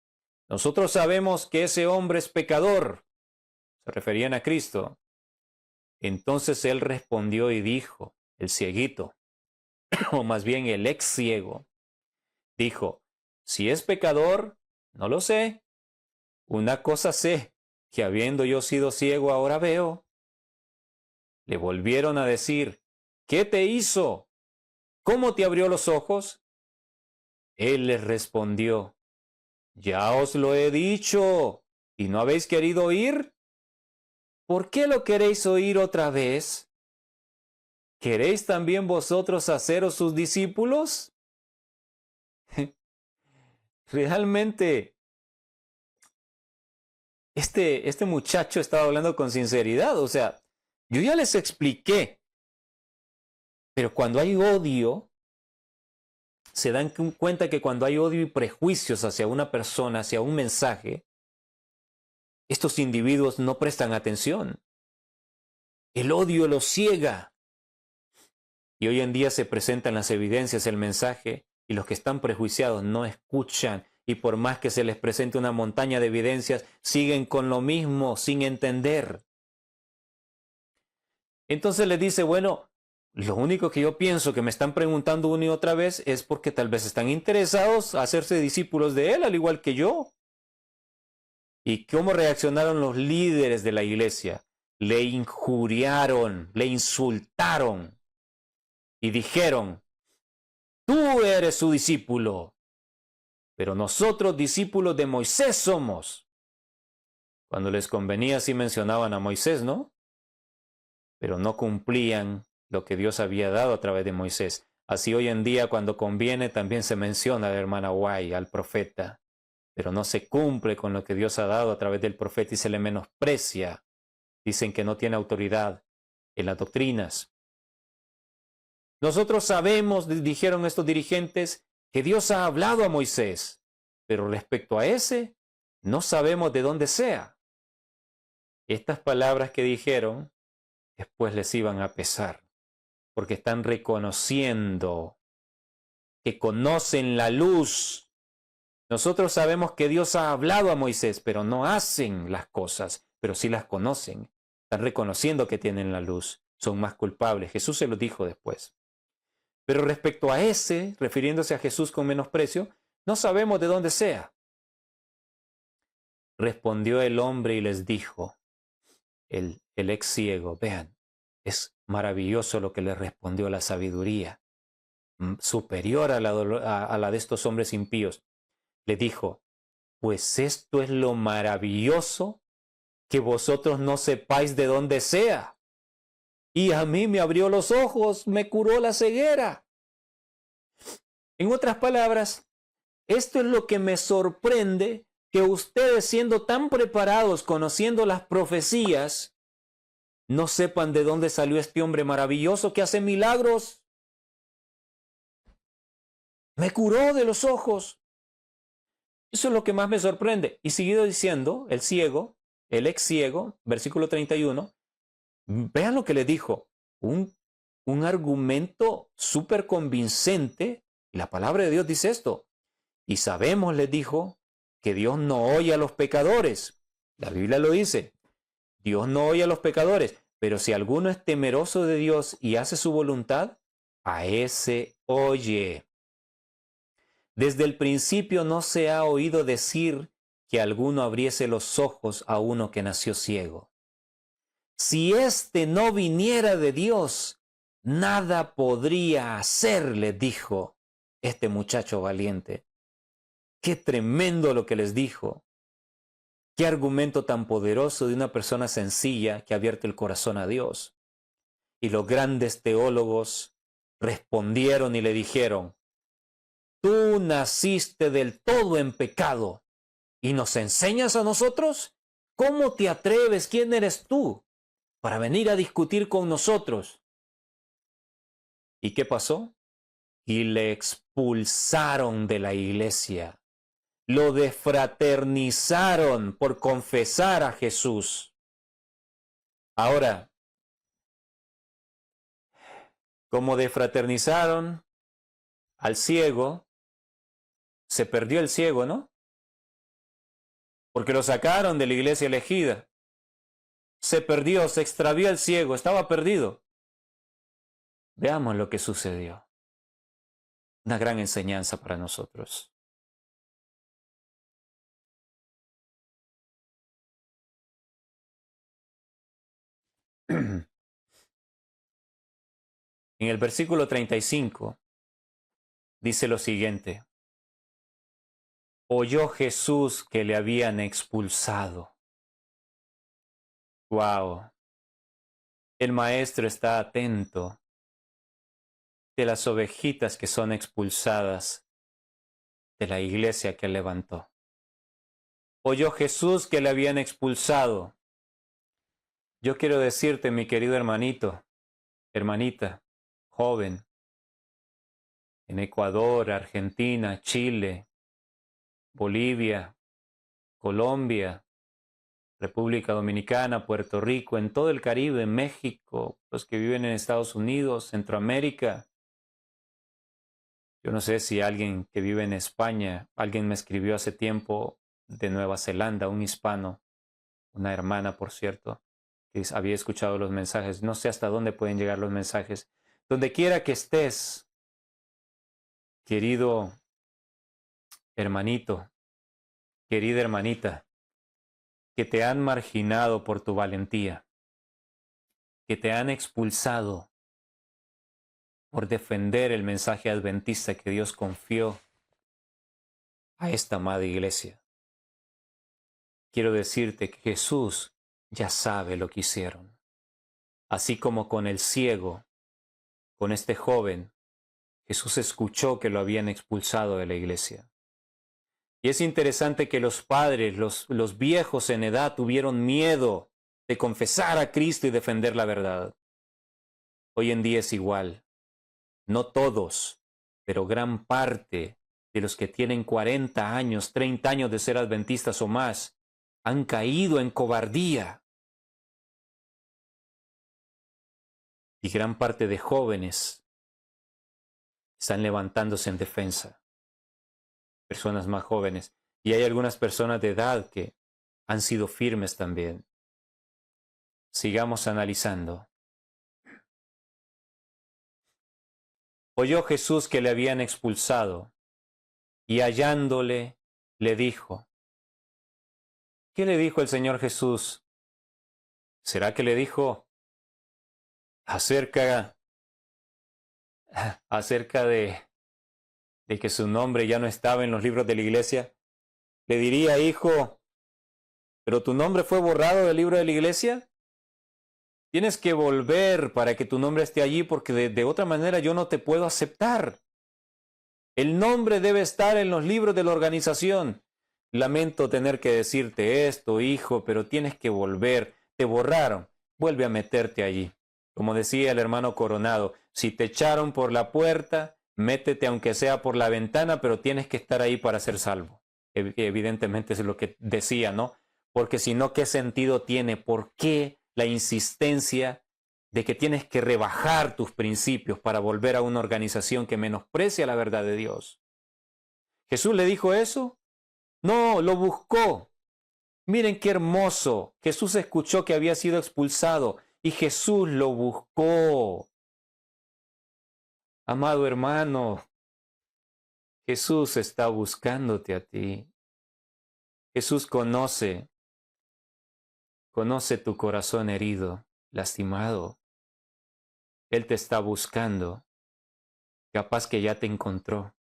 Nosotros sabemos que ese hombre es pecador. Se referían a Cristo. Entonces él respondió y dijo, el cieguito, o más bien el ex ciego, dijo, si es pecador, no lo sé. Una cosa sé, que habiendo yo sido ciego ahora veo. Le volvieron a decir, ¿Qué te hizo? ¿Cómo te abrió los ojos? Él les respondió, ya os lo he dicho, ¿y no habéis querido oír? ¿Por qué lo queréis oír otra vez? ¿Queréis también vosotros haceros sus discípulos? Realmente, este muchacho estaba hablando con sinceridad. O sea, yo ya les expliqué, pero cuando hay odio, se dan cuenta que cuando hay odio y prejuicios hacia una persona, hacia un mensaje, estos individuos no prestan atención. El odio los ciega. Y hoy en día se presentan las evidencias, el mensaje, y los que están prejuiciados no escuchan. Y por más que se les presente una montaña de evidencias, siguen con lo mismo, sin entender. Entonces les dice, bueno, lo único que yo pienso que me están preguntando una y otra vez es porque tal vez están interesados a hacerse discípulos de él, al igual que yo. ¿Y cómo reaccionaron los líderes de la iglesia? Le injuriaron, le insultaron y dijeron, tú eres su discípulo, pero nosotros discípulos de Moisés somos. Cuando les convenía sí mencionaban a Moisés, ¿no? Pero no cumplían lo que Dios había dado a través de Moisés. Así hoy en día cuando conviene también se menciona a la hermana Guay, al profeta, pero no se cumple con lo que Dios ha dado a través del profeta y se le menosprecia. Dicen que no tiene autoridad en las doctrinas. Nosotros sabemos, dijeron estos dirigentes, que Dios ha hablado a Moisés, pero respecto a ese, no sabemos de dónde sea. Estas palabras que dijeron, después les iban a pesar, porque están reconociendo que conocen la luz. Nosotros sabemos que Dios ha hablado a Moisés, pero no hacen las cosas, pero sí las conocen. Están reconociendo que tienen la luz, son más culpables. Jesús se lo dijo después. Pero respecto a ese, refiriéndose a Jesús con menosprecio, no sabemos de dónde sea. Respondió el hombre y les dijo, el ex ciego, vean, es maravilloso lo que le respondió la sabiduría, superior a la de estos hombres impíos. Le dijo, pues esto es lo maravilloso, que vosotros no sepáis de dónde sea. Y a mí me abrió los ojos, me curó la ceguera. En otras palabras, esto es lo que me sorprende, que ustedes siendo tan preparados, conociendo las profecías, no sepan de dónde salió este hombre maravilloso que hace milagros. Me curó de los ojos. Eso es lo que más me sorprende. Y siguió diciendo, el ciego, el ex ciego, versículo 31, vean lo que le dijo, un argumento súper convincente. Y la palabra de Dios dice esto. Y sabemos, les dijo, que Dios no oye a los pecadores. La Biblia lo dice. Dios no oye a los pecadores. Pero si alguno es temeroso de Dios y hace su voluntad, a ese oye. Desde el principio no se ha oído decir que alguno abriese los ojos a uno que nació ciego. Si éste no viniera de Dios, nada podría hacer, les dijo este muchacho valiente. Qué tremendo lo que les dijo. Qué argumento tan poderoso de una persona sencilla que ha abierto el corazón a Dios. Y los grandes teólogos respondieron y le dijeron, tú naciste del todo en pecado y nos enseñas a nosotros. ¿Cómo te atreves? ¿Quién eres tú para venir a discutir con nosotros? ¿Y qué pasó? Y le expulsaron de la iglesia. Lo desfraternizaron por confesar a Jesús. Ahora, como desfraternizaron al ciego, se perdió el ciego, ¿no? Porque lo sacaron de la iglesia elegida. Se perdió, se extravió el ciego, estaba perdido. Veamos lo que sucedió. Una gran enseñanza para nosotros. En el versículo 35 dice lo siguiente: oyó Jesús que le habían expulsado. Wow. El maestro está atento de las ovejitas que son expulsadas de la iglesia que levantó. Oyó Jesús que le habían expulsado. Yo quiero decirte, mi querido hermanito, hermanita, joven, en Ecuador, Argentina, Chile, Bolivia, Colombia, República Dominicana, Puerto Rico, en todo el Caribe, México, los que viven en Estados Unidos, Centroamérica. Yo no sé si alguien que vive en España, alguien me escribió hace tiempo de Nueva Zelanda, un hispano, una hermana, por cierto, que había escuchado los mensajes. No sé hasta dónde pueden llegar los mensajes. Donde quiera que estés, querido hermanito, querida hermanita, que te han marginado por tu valentía, que te han expulsado por defender el mensaje adventista que Dios confió a esta amada iglesia. Quiero decirte que Jesús ya sabe lo que hicieron. Así como con el ciego, con este joven, Jesús escuchó que lo habían expulsado de la iglesia. Y es interesante que los padres, los viejos en edad, tuvieron miedo de confesar a Cristo y defender la verdad. Hoy en día es igual. No todos, pero gran parte de los que tienen 40 años, 30 años de ser adventistas o más, han caído en cobardía. Y gran parte de jóvenes están levantándose en defensa. Personas más jóvenes. Y hay algunas personas de edad que han sido firmes también. Sigamos analizando. Oyó Jesús que le habían expulsado, y hallándole, le dijo. ¿Qué le dijo el Señor Jesús? ¿Será que le dijo acerca de que su nombre ya no estaba en los libros de la iglesia? Le diría, hijo, ¿pero tu nombre fue borrado del libro de la iglesia? Tienes que volver para que tu nombre esté allí, porque de otra manera yo no te puedo aceptar. El nombre debe estar en los libros de la organización. Lamento tener que decirte esto, hijo, pero tienes que volver. Te borraron. Vuelve a meterte allí. Como decía el hermano Coronado, si te echaron por la puerta, métete aunque sea por la ventana, pero tienes que estar ahí para ser salvo. Evidentemente es lo que decía, ¿no? Porque si no, ¿qué sentido tiene? ¿Por qué la insistencia de que tienes que rebajar tus principios para volver a una organización que menosprecia la verdad de Dios? ¿Jesús le dijo eso? No, lo buscó. Miren qué hermoso. Jesús escuchó que había sido expulsado y Jesús lo buscó. Amado hermano, Jesús está buscándote a ti. Jesús conoce tu corazón herido, lastimado. Él te está buscando. Capaz que ya te encontró,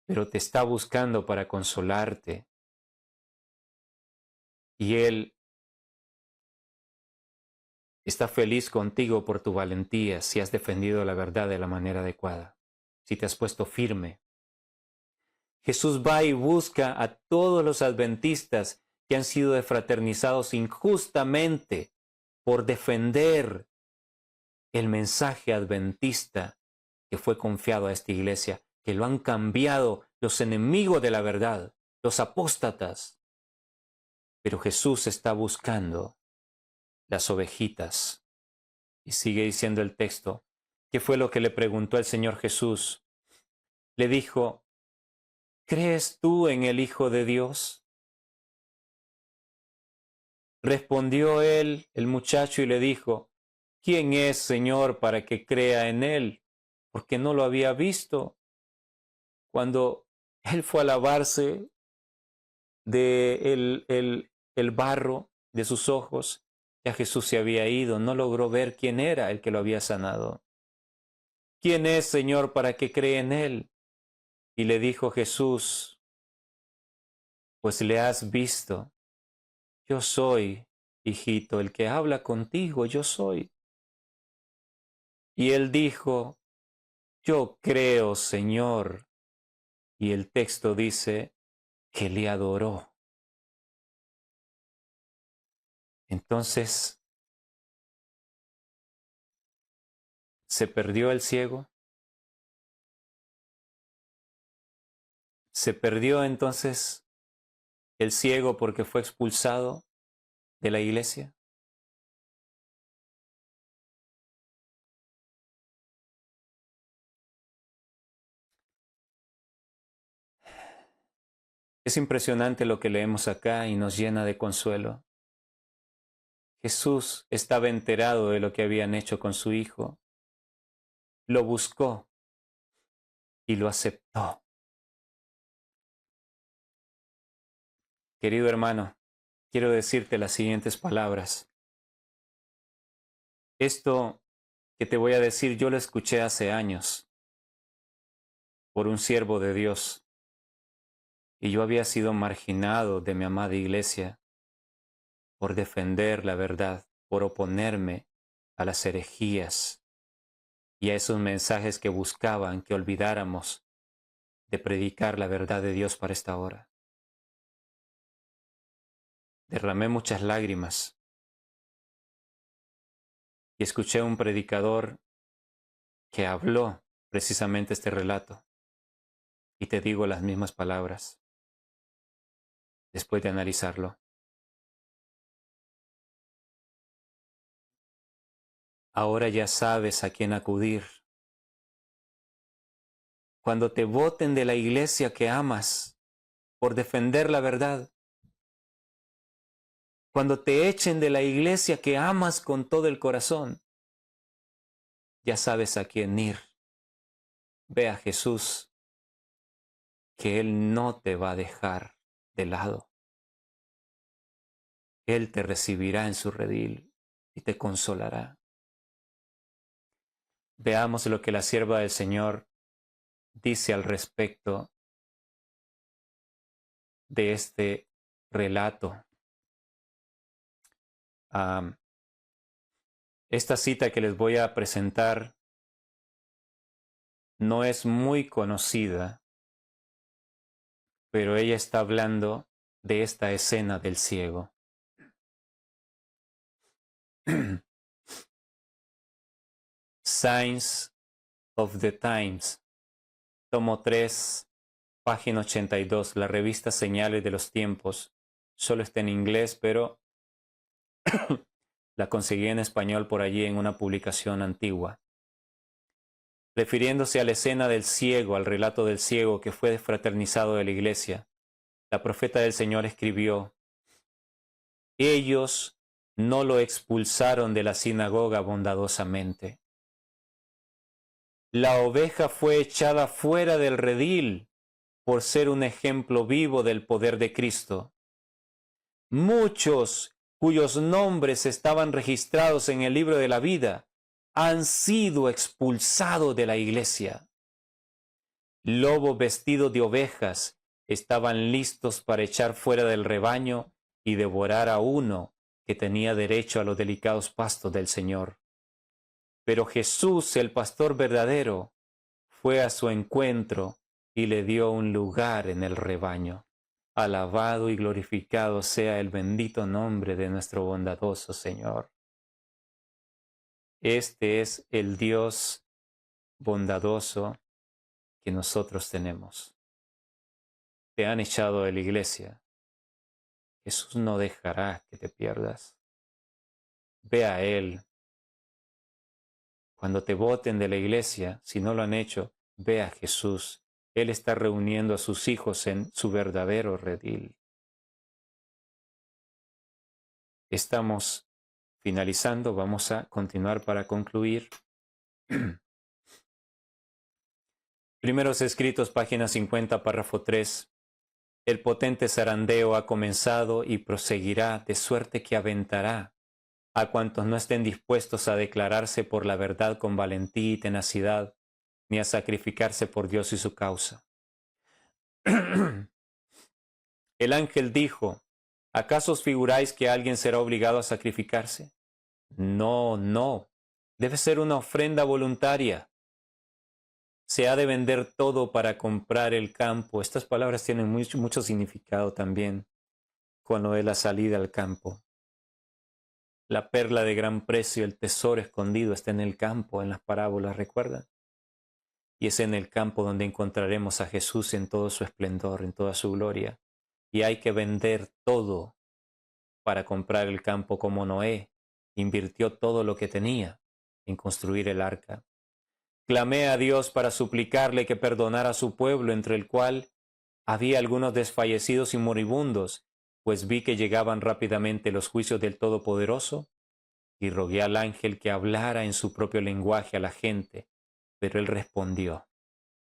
pero te está buscando para consolarte. Y Él está feliz contigo por tu valentía, si has defendido la verdad de la manera adecuada, si te has puesto firme. Jesús va y busca a todos los adventistas que han sido defraternizados injustamente por defender el mensaje adventista que fue confiado a esta iglesia, que lo han cambiado los enemigos de la verdad, los apóstatas. Pero Jesús está buscando las ovejitas. Y sigue diciendo el texto, ¿qué fue lo que le preguntó el Señor Jesús? Le dijo, ¿crees tú en el Hijo de Dios? Respondió él, el muchacho, y le dijo, ¿quién es, Señor, para que crea en él? Porque no lo había visto. Cuando él fue a lavarse de el barro de sus ojos, ya Jesús se había ido, no logró ver quién era el que lo había sanado. ¿quién es, Señor, para que cree en él? Y le dijo Jesús, pues le has visto. Yo soy, hijito, el que habla contigo, yo soy. Y él dijo, yo creo, Señor. Y el texto dice que le adoró. Entonces, ¿se perdió el ciego? ¿Se perdió entonces el ciego porque fue expulsado de la iglesia? Es impresionante lo que leemos acá y nos llena de consuelo. Jesús estaba enterado de lo que habían hecho con su hijo. Lo buscó y lo aceptó. Querido hermano, quiero decirte las siguientes palabras. Esto que te voy a decir yo lo escuché hace años por un siervo de Dios y yo había sido marginado de mi amada iglesia por defender la verdad, por oponerme a las herejías y a esos mensajes que buscaban que olvidáramos de predicar la verdad de Dios para esta hora. Derramé muchas lágrimas y escuché a un predicador que habló precisamente este relato. Y te digo las mismas palabras después de analizarlo. Ahora ya sabes a quién acudir. Cuando te boten de la iglesia que amas por defender la verdad, cuando te echen de la iglesia que amas con todo el corazón, ya sabes a quién ir. Ve a Jesús, que Él no te va a dejar de lado. Él te recibirá en su redil y te consolará. Veamos lo que la sierva del Señor dice al respecto de este relato. Esta cita que les voy a presentar no es muy conocida, pero ella está hablando de esta escena del ciego. Signs of the Times, tomo 3, página 82, la revista Señales de los Tiempos. Solo está en inglés, pero la conseguí en español por allí en una publicación antigua. Refiriéndose a la escena del ciego, al relato del ciego que fue desfraternizado de la iglesia, la profeta del Señor escribió, ellos no lo expulsaron de la sinagoga bondadosamente. La oveja fue echada fuera del redil por ser un ejemplo vivo del poder de Cristo. Muchos cuyos nombres estaban registrados en el libro de la vida han sido expulsados de la iglesia. Lobos vestidos de ovejas estaban listos para echar fuera del rebaño y devorar a uno que tenía derecho a los delicados pastos del Señor. Pero Jesús, el pastor verdadero, fue a su encuentro y le dio un lugar en el rebaño. Alabado y glorificado sea el bendito nombre de nuestro bondadoso Señor. Este es el Dios bondadoso que nosotros tenemos. Te han echado de la iglesia. Jesús no dejará que te pierdas. Ve a Él. Cuando te boten de la iglesia, si no lo han hecho, ve a Jesús. Él está reuniendo a sus hijos en su verdadero redil. Estamos finalizando, vamos a continuar para concluir. Primeros Escritos, página 50, párrafo 3. El potente zarandeo ha comenzado y proseguirá, de suerte que aventará a cuantos no estén dispuestos a declararse por la verdad con valentía y tenacidad, ni a sacrificarse por Dios y su causa. El ángel dijo, ¿acaso os figuráis que alguien será obligado a sacrificarse? No, no. Debe ser una ofrenda voluntaria. Se ha de vender todo para comprar el campo. Estas palabras tienen mucho significado también con lo de la salida al campo. La perla de gran precio, el tesoro escondido está en el campo, en las parábolas, ¿recuerdan? Y es en el campo donde encontraremos a Jesús en todo su esplendor, en toda su gloria. Y hay que vender todo para comprar el campo, como Noé invirtió todo lo que tenía en construir el arca. Clamé a Dios para suplicarle que perdonara a su pueblo, entre el cual había algunos desfallecidos y moribundos, pues vi que llegaban rápidamente los juicios del Todopoderoso, y rogué al ángel que hablara en su propio lenguaje a la gente, pero él respondió.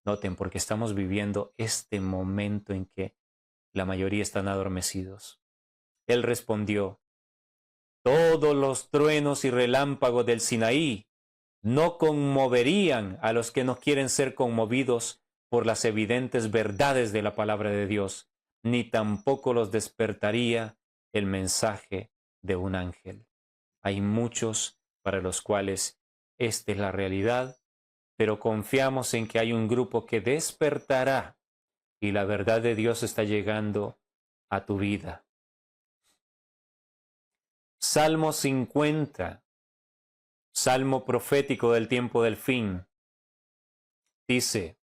Noten, porque estamos viviendo este momento en que la mayoría están adormecidos. Él respondió, todos los truenos y relámpagos del Sinaí no conmoverían a los que no quieren ser conmovidos por las evidentes verdades de la palabra de Dios, ni tampoco los despertaría el mensaje de un ángel. Hay muchos para los cuales esta es la realidad, pero confiamos en que hay un grupo que despertará y la verdad de Dios está llegando a tu vida. Salmo 50, salmo profético del tiempo del fin. Dice,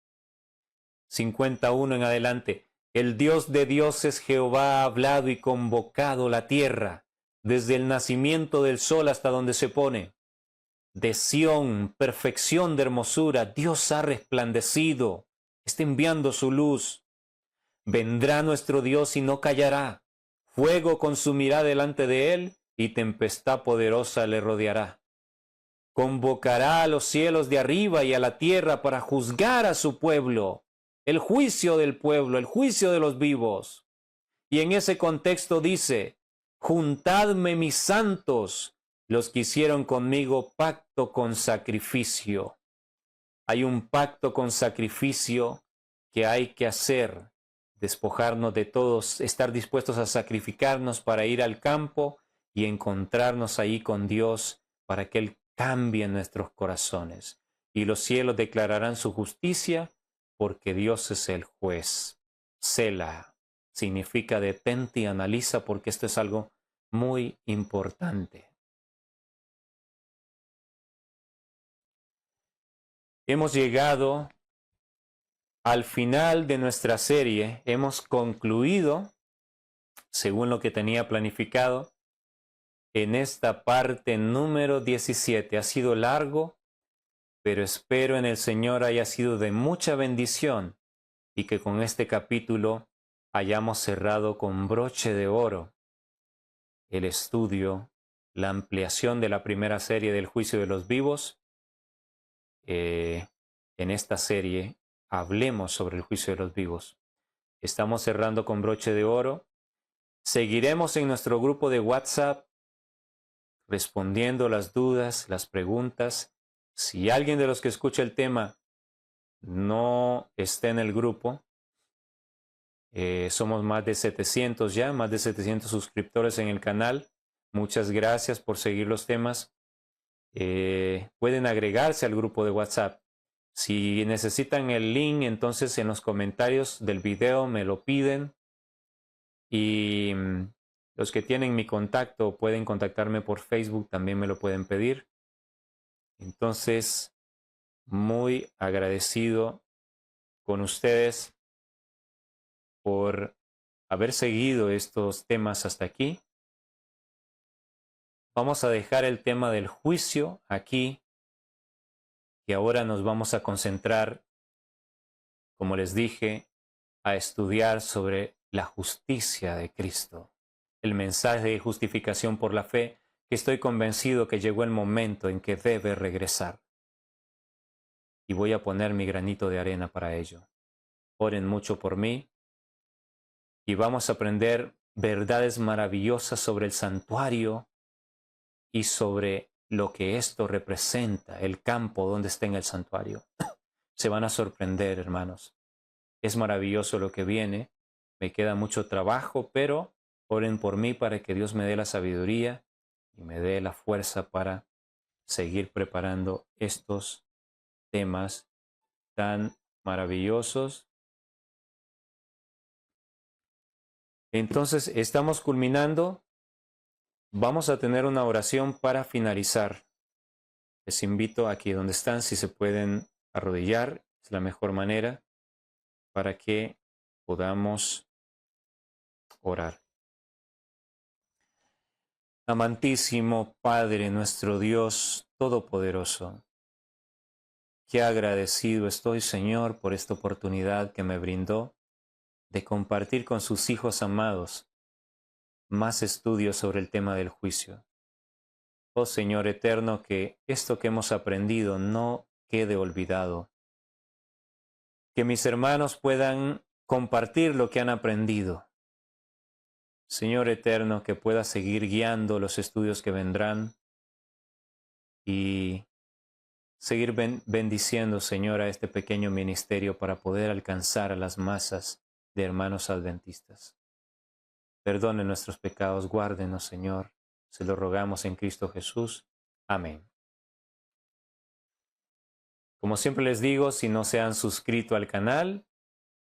51 en adelante, el Dios de dioses Jehová ha hablado y convocado la tierra, desde el nacimiento del sol hasta donde se pone. De Sión, perfección de hermosura, Dios ha resplandecido, está enviando su luz. Vendrá nuestro Dios y no callará, fuego consumirá delante de él y tempestad poderosa le rodeará. Convocará a los cielos de arriba y a la tierra para juzgar a su pueblo, el juicio del pueblo, el juicio de los vivos. Y en ese contexto dice, juntadme mis santos, los que hicieron conmigo pacto con sacrificio. Hay un pacto con sacrificio que hay que hacer, despojarnos de todos, estar dispuestos a sacrificarnos para ir al campo y encontrarnos ahí con Dios para que Él cambie nuestros corazones. Y los cielos declararán su justicia porque Dios es el juez. Selah significa detente y analiza porque esto es algo muy importante. Hemos llegado al final de nuestra serie. Hemos concluido, según lo que tenía planificado, en esta parte número 17. Ha sido largo, pero espero en el Señor haya sido de mucha bendición y que con este capítulo hayamos cerrado con broche de oro el estudio, la ampliación de la primera serie del juicio de los vivos. En esta serie hablemos sobre el juicio de los vivos. Estamos cerrando con broche de oro. Seguiremos en nuestro grupo de WhatsApp respondiendo las dudas, las preguntas. Si alguien de los que escucha el tema no está en el grupo, somos más de 700 ya, más de 700 suscriptores en el canal. Muchas gracias por seguir los temas. Pueden agregarse al grupo de WhatsApp. Si necesitan el link, entonces en los comentarios del video me lo piden. Y los que tienen mi contacto pueden contactarme por Facebook, también me lo pueden pedir. Entonces, muy agradecido con ustedes por haber seguido estos temas hasta aquí. Vamos a dejar el tema del juicio aquí, y ahora nos vamos a concentrar, como les dije, a estudiar sobre la justicia de Cristo, el mensaje de justificación por la fe, que estoy convencido que llegó el momento en que debe regresar. Y voy a poner mi granito de arena para ello. Oren mucho por mí y vamos a aprender verdades maravillosas sobre el santuario y sobre lo que esto representa, el campo donde está en el santuario. Se van a sorprender, hermanos. Es maravilloso lo que viene. Me queda mucho trabajo, pero oren por mí para que Dios me dé la sabiduría y me dé la fuerza para seguir preparando estos temas tan maravillosos. Entonces, estamos culminando. Vamos a tener una oración para finalizar. Les invito aquí donde están, si se pueden arrodillar, es la mejor manera para que podamos orar. Amantísimo Padre, nuestro Dios Todopoderoso, qué agradecido estoy, Señor, por esta oportunidad que me brindó de compartir con sus hijos amados más estudios sobre el tema del juicio. Oh Señor eterno, que esto que hemos aprendido no quede olvidado. Que mis hermanos puedan compartir lo que han aprendido. Señor eterno, que pueda seguir guiando los estudios que vendrán y seguir bendiciendo, Señor, a este pequeño ministerio para poder alcanzar a las masas de hermanos adventistas. Perdone nuestros pecados, guárdenos, Señor. Se lo rogamos en Cristo Jesús. Amén. Como siempre les digo, si no se han suscrito al canal,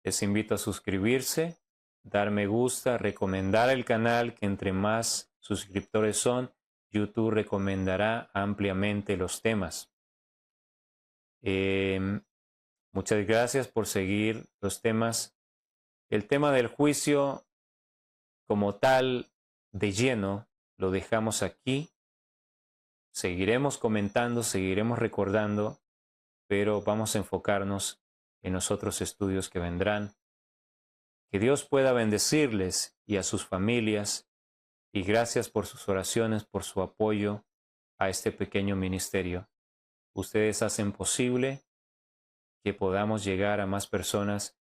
les invito a suscribirse, dar me gusta, recomendar el canal, que entre más suscriptores son, YouTube recomendará ampliamente los temas. Muchas gracias por seguir los temas. El tema del juicio como tal de lleno lo dejamos aquí. Seguiremos comentando, seguiremos recordando, pero vamos a enfocarnos en los otros estudios que vendrán. Que Dios pueda bendecirles y a sus familias, y gracias por sus oraciones, por su apoyo a este pequeño ministerio. Ustedes hacen posible que podamos llegar a más personas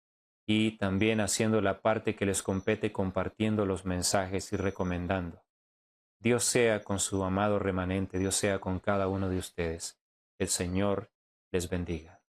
y también haciendo la parte que les compete, compartiendo los mensajes y recomendando. Dios sea con su amado remanente, Dios sea con cada uno de ustedes. El Señor les bendiga.